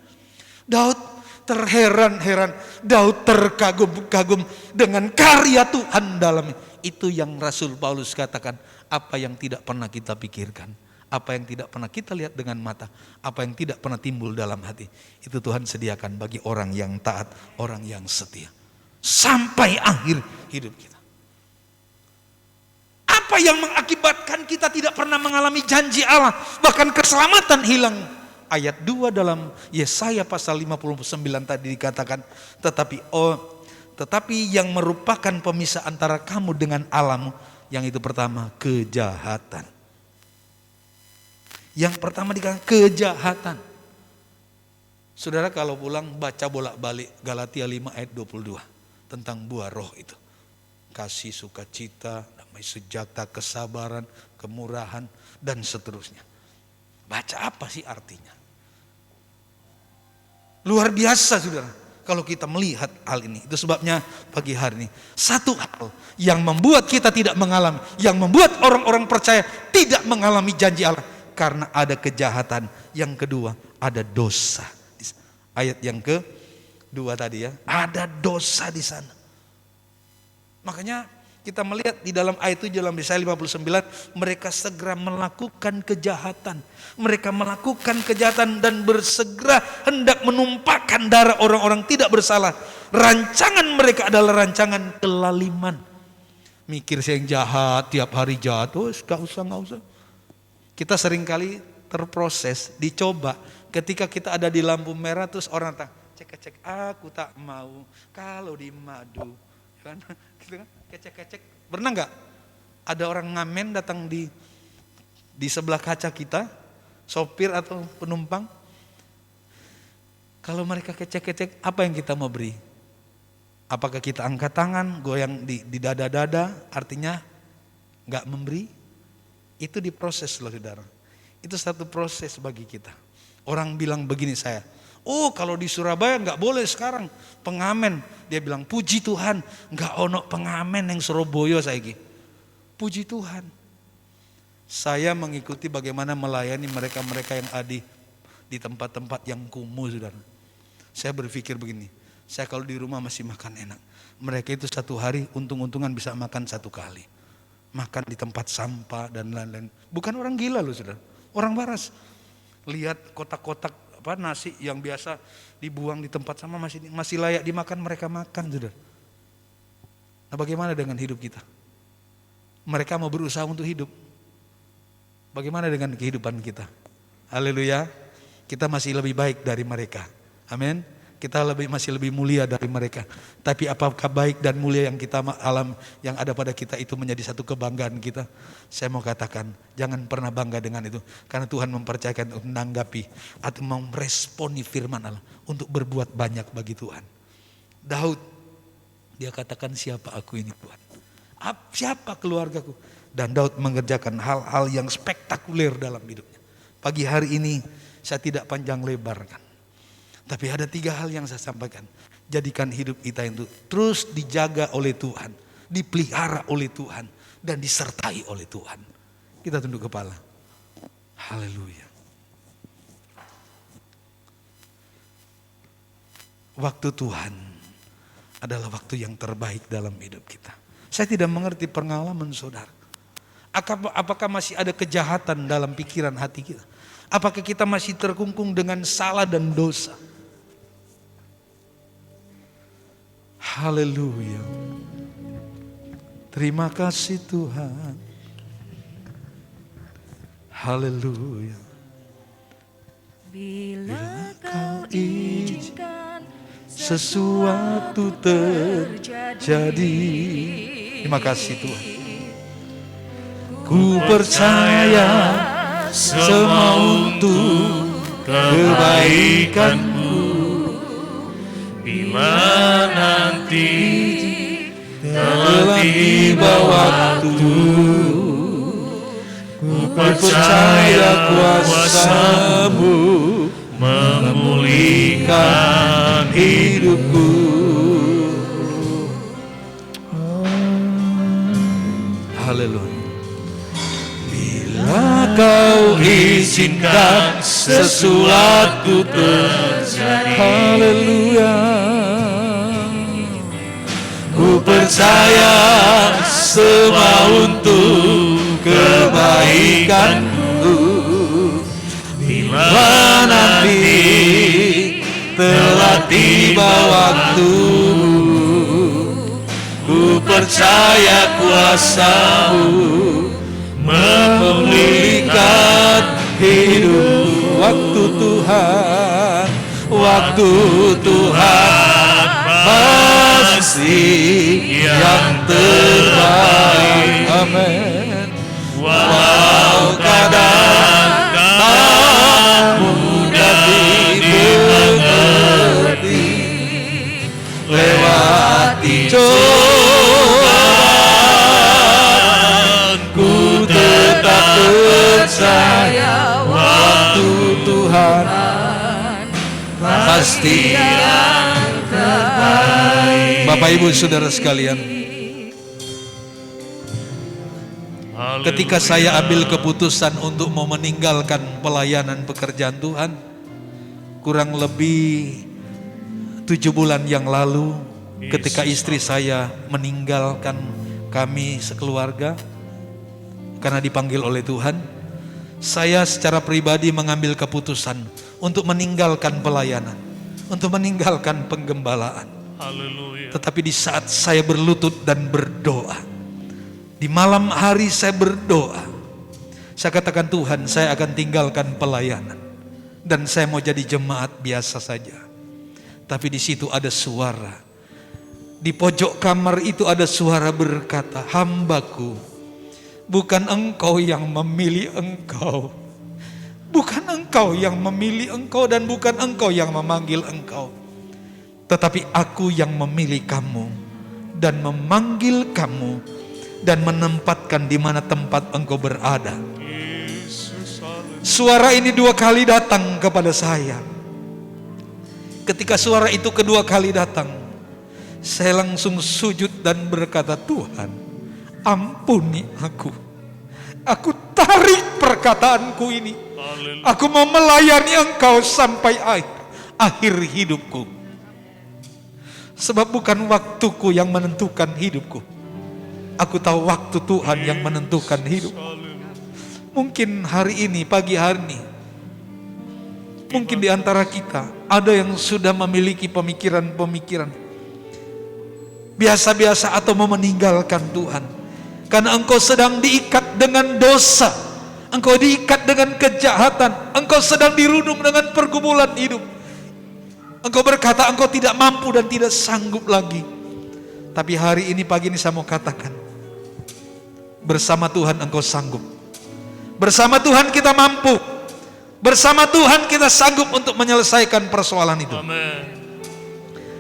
Daud terheran-heran, Daud terkagum-kagum dengan karya Tuhan dalamnya. Itu yang Rasul Paulus katakan, apa yang tidak pernah kita pikirkan, apa yang tidak pernah kita lihat dengan mata, apa yang tidak pernah timbul dalam hati, itu Tuhan sediakan bagi orang yang taat, orang yang setia, sampai akhir hidup kita. Apa yang mengakibatkan kita tidak pernah mengalami janji Allah, bahkan keselamatan hilang? Ayat 2 dalam Yesaya pasal 59 tadi dikatakan, tetapi yang merupakan pemisah antara kamu dengan Allahmu, yang itu pertama, kejahatan. Yang pertama dikatakan kejahatan. Saudara kalau pulang baca bolak-balik Galatia 5 ayat 22 tentang buah roh itu. Kasih, sukacita, damai sejahtera, kesabaran, kemurahan, dan seterusnya. Baca apa sih artinya? Luar biasa saudara, kalau kita melihat hal ini. Itu sebabnya pagi hari ini, satu hal yang membuat kita tidak mengalami, yang membuat orang-orang percaya tidak mengalami janji Allah, karena ada kejahatan. Yang kedua, ada dosa. Ayat yang kedua tadi ya, ada dosa di sana. Makanya kita melihat di dalam ayat itu, dalam Yesaya 59, mereka segera melakukan kejahatan. Mereka melakukan kejahatan dan bersegera hendak menumpahkan darah orang-orang tidak bersalah. Rancangan mereka adalah rancangan kelaliman. Mikir saya yang jahat, tiap hari jahat, gak usah. Kita seringkali terproses, dicoba. Ketika kita ada di lampu merah, terus orang cek, aku tak mau kalau di madu. Kan? Gitu kan? Kecek. Pernah nggak ada orang ngamen datang di sebelah kaca kita, sopir atau penumpang? Kalau mereka kecek, apa yang kita mau beri? Apakah kita angkat tangan, goyang di dada-dada, artinya nggak memberi? Itu diproses loh saudara. Itu satu proses bagi kita. Orang bilang begini saya, kalau di Surabaya nggak boleh sekarang pengamen. Dia bilang puji Tuhan, nggak ono pengamen yang Surabaya saiki. Puji Tuhan. Saya mengikuti bagaimana melayani mereka-mereka yang ada di tempat-tempat yang kumuh saudara. Saya berpikir begini, saya kalau di rumah masih makan enak. Mereka itu satu hari untung-untungan bisa makan satu kali. Makan di tempat sampah dan lain-lain. Bukan orang gila loh saudara, orang waras. Lihat kotak-kotak nasi yang biasa dibuang di tempat sama masih layak dimakan, mereka makan saudara. Nah bagaimana dengan hidup kita? Mereka mau berusaha untuk hidup. Bagaimana dengan kehidupan kita? Haleluya. Kita masih lebih baik dari mereka. Amin. Kita masih lebih mulia dari mereka. Tapi apakah baik dan mulia yang kita alam yang ada pada kita itu menjadi satu kebanggaan kita? Saya mau katakan, jangan pernah bangga dengan itu. Karena Tuhan mempercayakan untuk menanggapi atau meresponi firman Allah untuk berbuat banyak bagi Tuhan. Daud, dia katakan, siapa aku ini Tuhan? Siapa keluargaku? Dan Daud mengerjakan hal-hal yang spektakuler dalam hidupnya. Pagi hari ini saya tidak panjang lebar kan. Tapi ada 3 hal yang saya sampaikan. Jadikan hidup kita itu terus dijaga oleh Tuhan, dipelihara oleh Tuhan, dan disertai oleh Tuhan. Kita tunduk kepala. Haleluya. Waktu Tuhan adalah waktu yang terbaik dalam hidup kita. Saya tidak mengerti pengalaman saudara. Apakah masih ada kejahatan dalam pikiran hati kita? Apakah kita masih terkungkung dengan salah dan dosa? Haleluya. Terima kasih Tuhan. Haleluya. Bila kau izinkan sesuatu terjadi. Terima kasih Tuhan. Ku percaya semua untuk kebaikanmu. Bila nanti telah tiba waktu, ku percaya kuasa-Mu memulihkan hidupku. Haleluya. Bila kau izinkan sesuatu terjadi, haleluya. Ku percaya semua untuk kebaikanmu. Bila nanti telah tiba waktu, ku percaya kuasa-Mu memulihkan hidup. Waktu Tuhan pasti yang terbaik. Amin. Walau kadang tak mudah dimengerti, lewati cobaan ku tetap percaya. pasti Bapak Ibu Saudara sekalian, ketika saya ambil keputusan untuk mau meninggalkan pelayanan pekerjaan Tuhan, kurang lebih 7 bulan yang lalu, ketika istri saya meninggalkan kami sekeluarga karena dipanggil oleh Tuhan, saya secara pribadi mengambil keputusan untuk meninggalkan pelayanan, untuk meninggalkan penggembalaan. Haleluya. Tetapi di saat saya berlutut dan berdoa, di malam hari saya berdoa, saya katakan, Tuhan, saya akan tinggalkan pelayanan dan saya mau jadi jemaat biasa saja. Tapi di situ ada suara, di pojok kamar itu ada suara berkata, hambaku, bukan engkau yang memilih engkau, bukan engkau yang memilih engkau, dan bukan engkau yang memanggil engkau, tetapi aku yang memilih kamu dan memanggil kamu dan menempatkan di mana tempat engkau berada. Suara ini 2 kali datang kepada saya. Ketika suara itu kedua kali datang, saya langsung sujud dan berkata, Tuhan, ampuni aku. Aku tarik perkataanku ini. Aku mau melayani engkau sampai akhir hidupku. Sebab bukan waktuku yang menentukan hidupku. Aku tahu waktu Tuhan yang menentukan hidup. Mungkin hari ini, pagi hari ini, mungkin di antara kita ada yang sudah memiliki pemikiran-pemikiran biasa-biasa atau mau meninggalkan Tuhan. Karena engkau sedang diikat dengan dosa, engkau diikat dengan kejahatan, engkau sedang dirundung dengan pergumulan hidup. Engkau berkata engkau tidak mampu dan tidak sanggup lagi. Tapi hari ini, pagi ini saya mau katakan, bersama Tuhan engkau sanggup. Bersama Tuhan kita mampu. Bersama Tuhan kita sanggup untuk menyelesaikan persoalan itu. Amin.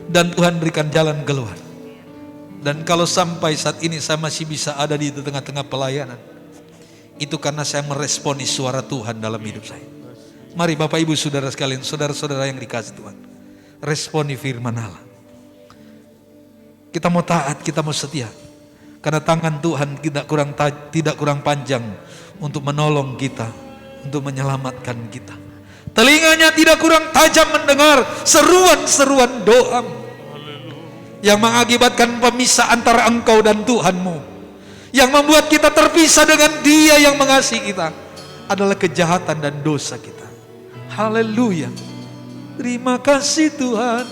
Dan Tuhan berikan jalan keluar. Dan kalau sampai saat ini saya masih bisa ada di tengah-tengah pelayanan, itu karena saya meresponi suara Tuhan dalam hidup saya. Mari Bapak Ibu Saudara sekalian, saudara-saudara yang dikasih Tuhan, responi firman Allah. Kita mau taat, kita mau setia. Karena tangan Tuhan tidak kurang panjang untuk menolong kita, untuk menyelamatkan kita. Telinganya tidak kurang tajam mendengar seruan-seruan doa yang mengakibatkan pemisah antara engkau dan Tuhanmu, yang membuat kita terpisah dengan Dia yang mengasihi kita, adalah kejahatan dan dosa kita. Haleluya. Terima kasih Tuhan.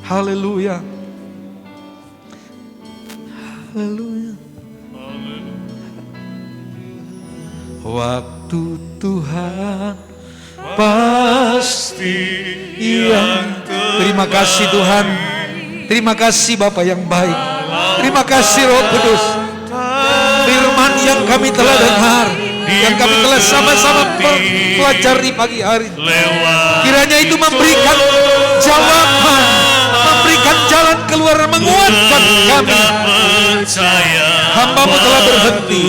Haleluya. Haleluya. Waktu Tuhan pasti yang terima kasih Tuhan. Terima kasih Bapa yang baik. Terima kasih Roh Kudus. Firman yang kami telah dengar, yang kami telah sama-sama pelajari pagi hari, kiranya itu memberikan jawaban, memberikan jalan keluar, menguatkan kami. Hamba-Mu telah berhenti,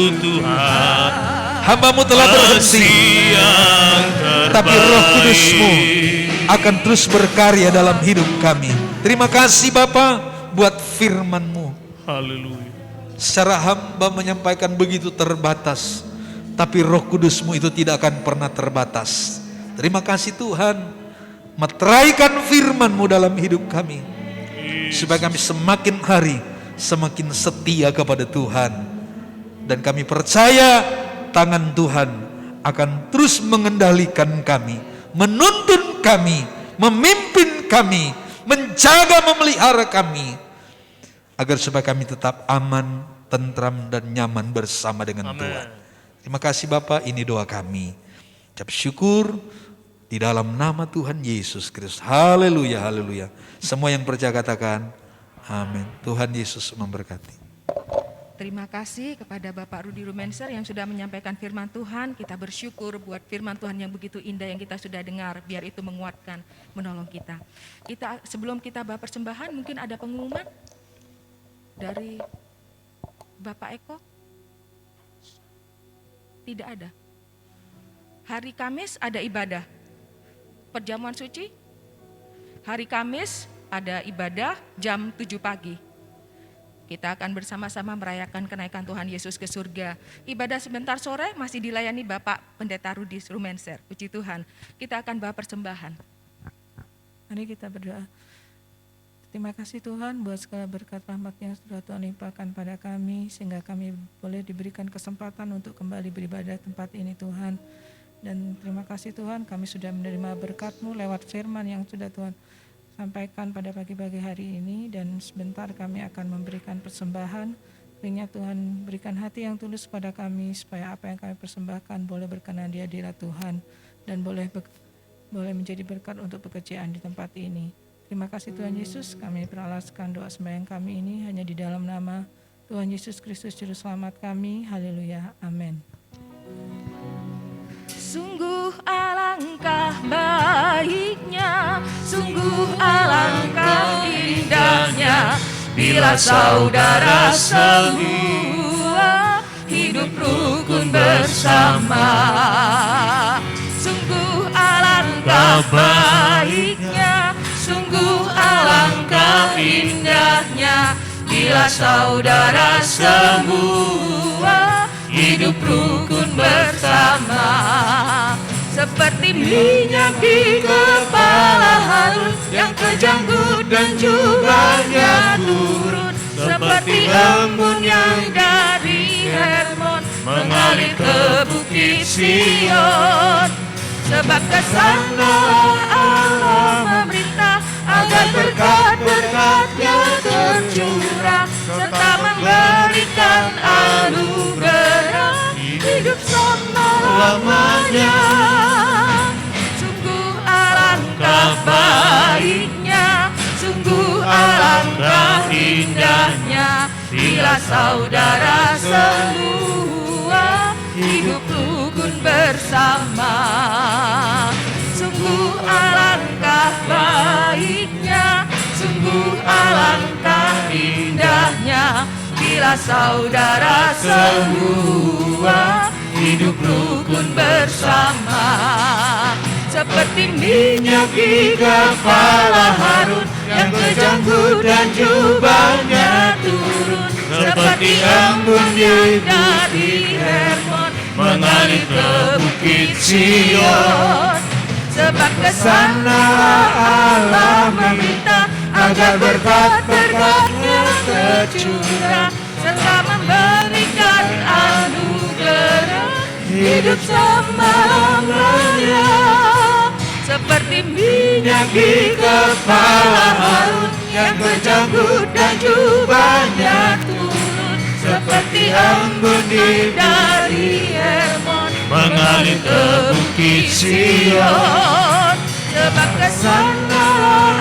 hamba-Mu telah berhenti, tapi Roh Kudus-Mu akan terus berkarya dalam hidup kami. Terima kasih Bapa buat firman-Mu. Haleluya. Secara hamba menyampaikan begitu terbatas, tapi Roh Kudus-Mu itu tidak akan pernah terbatas. Terima kasih Tuhan, meteraikan firman-Mu dalam hidup kami, supaya kami semakin hari semakin setia kepada Tuhan. Dan kami percaya tangan Tuhan akan terus mengendalikan kami, menuntun kami, memimpin kami, menjaga, memelihara kami, agar supaya kami tetap aman, tentram, dan nyaman bersama dengan Amen. Tuhan. Terima kasih Bapak, ini doa kami. Ucap syukur di dalam nama Tuhan Yesus Kristus. Haleluya, haleluya. Semua yang percaya katakan amin. Tuhan Yesus memberkati. Terima kasih kepada Bapak Rudi Rumenser yang sudah menyampaikan firman Tuhan. Kita bersyukur buat firman Tuhan yang begitu indah yang kita sudah dengar. Biar itu menguatkan, menolong kita. Sebelum kita bawa persembahan, mungkin ada pengumuman dari Bapak Eko? Tidak ada. Hari Kamis ada ibadah. perjamuan suci. Hari Kamis ada ibadah jam 7 pagi. Kita akan bersama-sama merayakan kenaikan Tuhan Yesus ke surga. Ibadah sebentar sore masih dilayani Bapak Pendeta Rudi Rumenser. Puji Tuhan. Kita akan bawa persembahan. Mari kita berdoa. Terima kasih Tuhan buat segala berkat rahmat yang sudah Tuhan limpahkan pada kami, sehingga kami boleh diberikan kesempatan untuk kembali beribadah tempat ini Tuhan. Dan terima kasih Tuhan, kami sudah menerima berkat-Mu lewat firman yang sudah Tuhan sampaikan pada pagi-pagi hari ini. Dan sebentar kami akan memberikan persembahan. Kiranya Tuhan berikan hati yang tulus pada kami, supaya apa yang kami persembahkan boleh berkenan di hadirat Tuhan, dan boleh menjadi berkat untuk pekerjaan di tempat ini. Terima kasih Tuhan Yesus, kami peralaskan doa sembahyang kami ini hanya di dalam nama Tuhan Yesus Kristus Juru Selamat kami. Haleluya, amin. Sungguh alangkah baiknya, sungguh alangkah indahnya, bila saudara semua hidup rukun bersama. Sungguh alangkah baiknya, sungguh alangkah indahnya, bila saudara semua hidup rukun bersama. Seperti minyak di kepala Harun yang kejanggut dan jubahnya turun, seperti embun yang dari Hermon mengalir ke bukit Sion. Sebab kesana Allah memerintah agar berkat-berkat-Nya tercurah, serta memberikan anugerah hidup selama-lamanya. Sungguh alangkah baiknya, sungguh alangkah indahnya, bila saudara semua hidup rukun bersama. Sungguh alangkah baiknya, sungguh alangkah indahnya, bila saudara semua hidup rukun bersama. Seperti minyak di kepala Harun yang kejanggut dan jubahnya turun, seperti embun yang dari Hermon mengalir ke bukit Sion. Sebab kesana Allah meminta agar berkat-berkat-Nya tercurah, serta memberikan anugerah hidup selama-lamanya. Seperti minyak di kepala Harun yang kejanggut dan jubahnya turun, seperti embun dari Hermon mengalir ke bukit Sion. Sebab kesana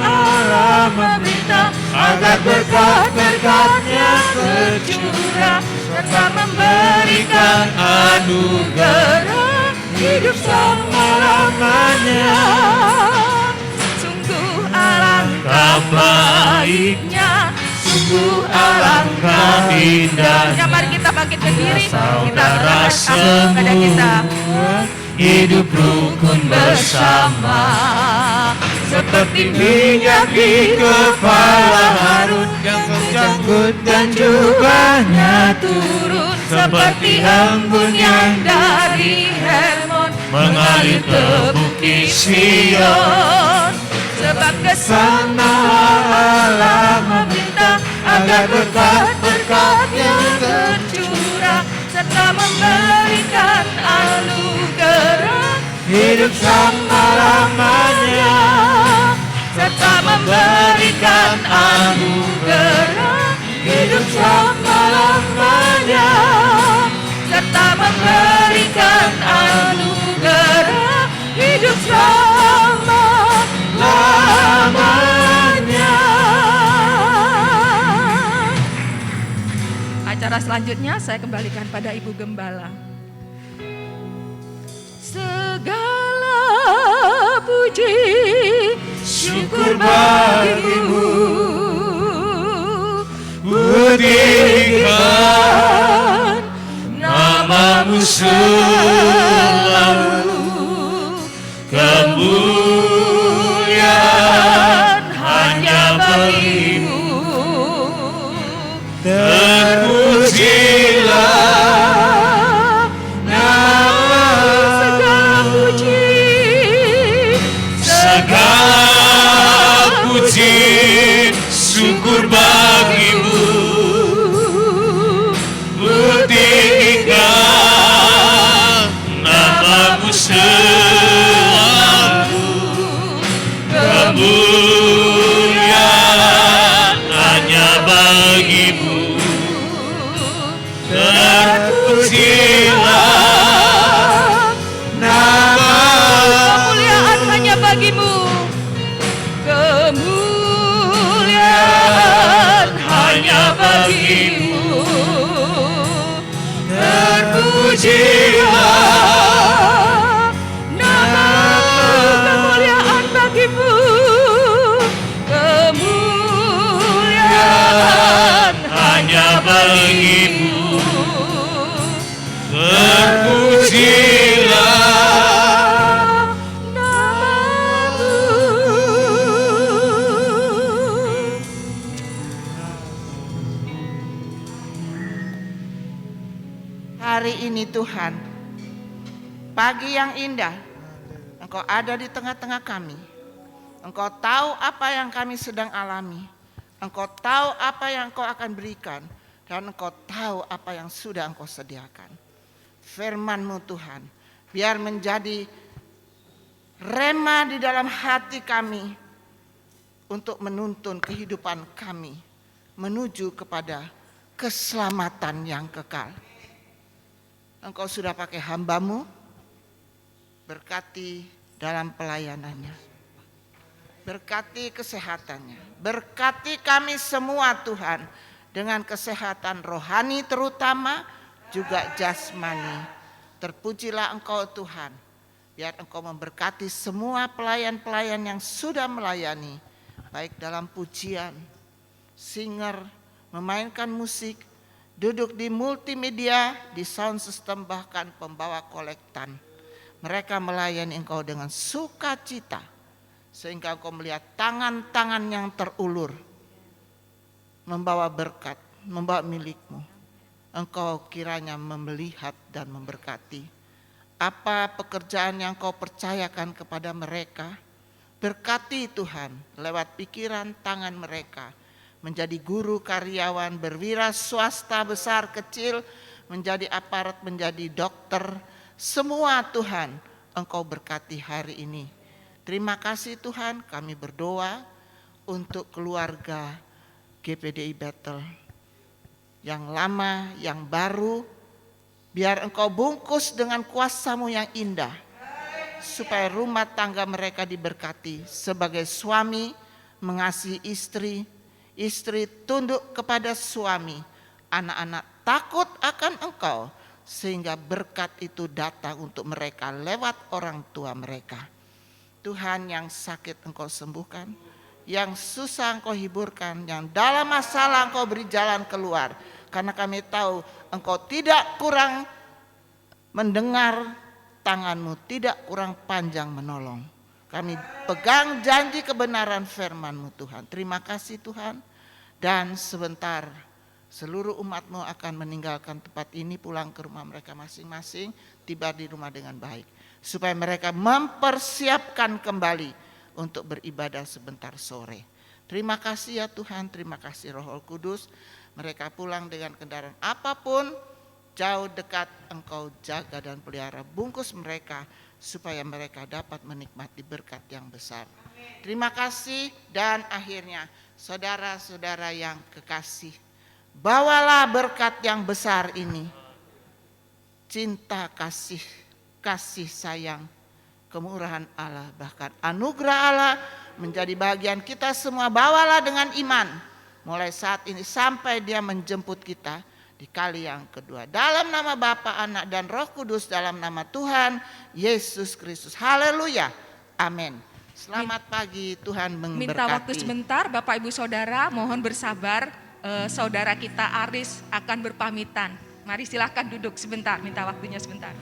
Allah meminta agar berkat-berkat-Nya tercurah, serta memberikan anugerah hidup selama-lamanya. Sungguh alangkah baiknya, sungguh alangkah indahnya. Mari kita bangkit berdiri, kita angkat kepada kita. Hidup rukun bersama, seperti minyak di kepala Harun yang kejanggut dan jubahnya turun, seperti embun yang dari Hermon mengalir ke bukit Sion. Sebab kesana Allah meminta agar berkat-berkat-Nya tercurah, serta memberikan anugerah hidup selama-lamanya. Serta memberikan anugerah hidup selama-lamanya. Serta memberikan anugerah hidup selama-lamanya. Acara selanjutnya saya kembalikan pada Ibu Gembala. Segala puji syukur bagimu, pujikan nama-Mu selalu, kemuliaan bagimu. Terpujilah nama Segala puji, segala puji syukur bagimu. Kutinggikan namamu selalu, kemuliaan hanya bagimu. Terpujilah nama kemuliaan hanya bagimu. Kemuliaan hanya bagimu. terpujilah Nama kemuliaan bagimu. Kemuliaan hanya bagimu. Terpujilah Hari ini Tuhan, pagi yang indah, Engkau ada di tengah-tengah kami. Engkau tahu apa yang kami sedang alami. Engkau tahu apa yang Engkau akan berikan. Dan Engkau tahu apa yang sudah Engkau sediakan. Firman-Mu Tuhan, biar menjadi rema di dalam hati kami untuk menuntun kehidupan kami menuju kepada keselamatan yang kekal. Engkau sudah pakai hamba-Mu, berkati dalam pelayanannya, berkati kesehatannya, berkati kami semua Tuhan dengan kesehatan rohani terutama juga jasmani. Terpujilah Engkau Tuhan, biar Engkau memberkati semua pelayan-pelayan yang sudah melayani, baik dalam pujian, singer, memainkan musik, duduk di multimedia, di sound system, bahkan pembawa kolektan. Mereka melayani Engkau dengan sukacita, sehingga Engkau melihat tangan-tangan yang terulur, membawa berkat, membawa milik-Mu. Engkau kiranya melihat dan memberkati apa pekerjaan yang Kau percayakan kepada mereka. Berkati Tuhan lewat pikiran tangan mereka, menjadi guru, karyawan, berwira swasta besar kecil, menjadi aparat, menjadi dokter. Semua Tuhan Engkau berkati hari ini. Terima kasih Tuhan, kami berdoa untuk keluarga GPDI Battle. Yang lama, yang baru, biar Engkau bungkus dengan kuasa-Mu yang indah. Supaya rumah tangga mereka diberkati. Sebagai suami mengasihi istri, istri tunduk kepada suami, anak-anak takut akan Engkau, sehingga berkat itu datang untuk mereka lewat orang tua mereka. Tuhan, yang sakit Engkau sembuhkan, yang susah Engkau hiburkan, yang dalam masalah Engkau beri jalan keluar. Karena kami tahu Engkau tidak kurang mendengar, tangan-Mu tidak kurang panjang menolong. Kami pegang janji kebenaran firman-Mu Tuhan. Terima kasih Tuhan. Dan sebentar seluruh umat-Mu akan meninggalkan tempat ini, pulang ke rumah mereka masing-masing, tiba di rumah dengan baik. Supaya mereka mempersiapkan kembali untuk beribadah sebentar sore. Terima kasih ya Tuhan, terima kasih Roh Kudus. Mereka pulang dengan kendaraan apapun, jauh dekat, Engkau jaga dan pelihara, bungkus mereka supaya mereka dapat menikmati berkat yang besar. Terima kasih. Dan akhirnya saudara-saudara yang kekasih, bawalah berkat yang besar ini. Cinta, kasih, kasih sayang, kemurahan Allah, bahkan anugerah Allah menjadi bagian kita semua. Bawalah dengan iman mulai saat ini sampai Dia menjemput kita di kali yang kedua. Dalam nama Bapa, Anak, dan Roh Kudus, dalam nama Tuhan Yesus Kristus. Haleluya. Amin. Selamat pagi, Tuhan memberkati. Minta waktu sebentar, Bapak Ibu Saudara, mohon bersabar. Saudara kita Aris akan berpamitan. Mari silahkan duduk sebentar, minta waktunya sebentar.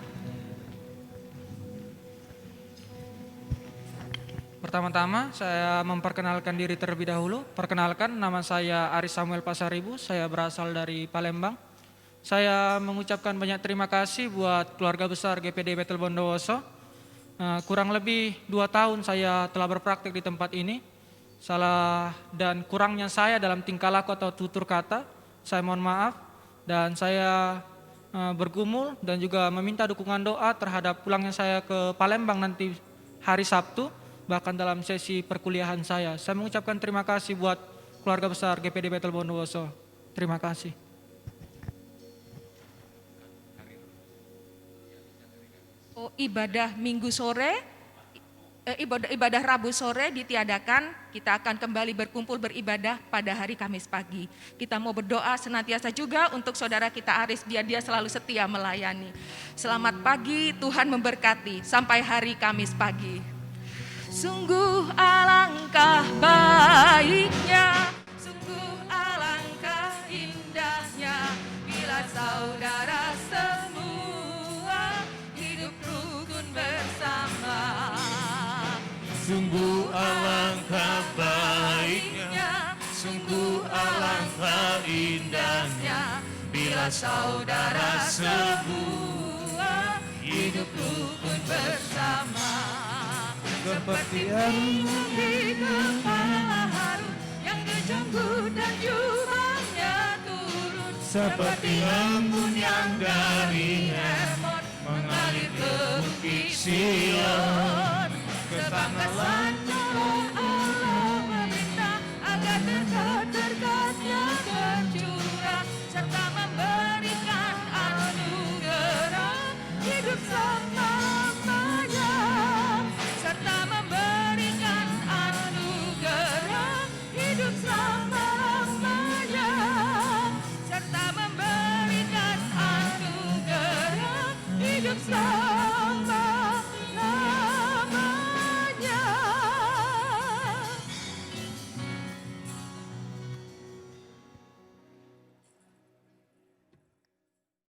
Pertama-tama saya memperkenalkan diri terlebih dahulu. Perkenalkan, nama saya Aris Samuel Pasaribu, saya berasal dari Palembang. Saya mengucapkan banyak terima kasih buat keluarga besar GPD Betel Bondowoso. Kurang lebih 2 tahun saya telah berpraktik di tempat ini. Salah dan kurangnya saya dalam tingkah laku atau tutur kata, saya mohon maaf. Dan saya bergumul dan juga meminta dukungan doa terhadap pulangnya saya ke Palembang nanti hari Sabtu, bahkan dalam sesi perkuliahan saya. Saya mengucapkan terima kasih buat keluarga besar GPD Betel Bondowoso. Terima kasih. Ibadah Minggu sore, ibadah Rabu sore ditiadakan, kita akan kembali berkumpul beribadah pada hari Kamis pagi. Kita mau berdoa senantiasa juga untuk saudara kita Aris, biar dia selalu setia melayani. Selamat pagi, Tuhan memberkati, sampai hari Kamis pagi. Sungguh alangkah baiknya, sungguh alangkah indahnya, bila saudara semua hidup rukun bersama. Sungguh alangkah baiknya, sungguh alangkah indahnya, bila saudara semua hidup rukun bersama. Seperti Embun di kepala Harun yang kejanggut dan jubahnya turun, seperti embun yang dari Hermon mengalir ke bukit Sion. Sebangkasan Allah meminta agar berkat-berkatnya bercurah, serta memberikan anugerah hidup selama-lamanya, serta memberikan anugerah hidup selama-lamanya, serta memberikan anugerah hidup selama-lamanya.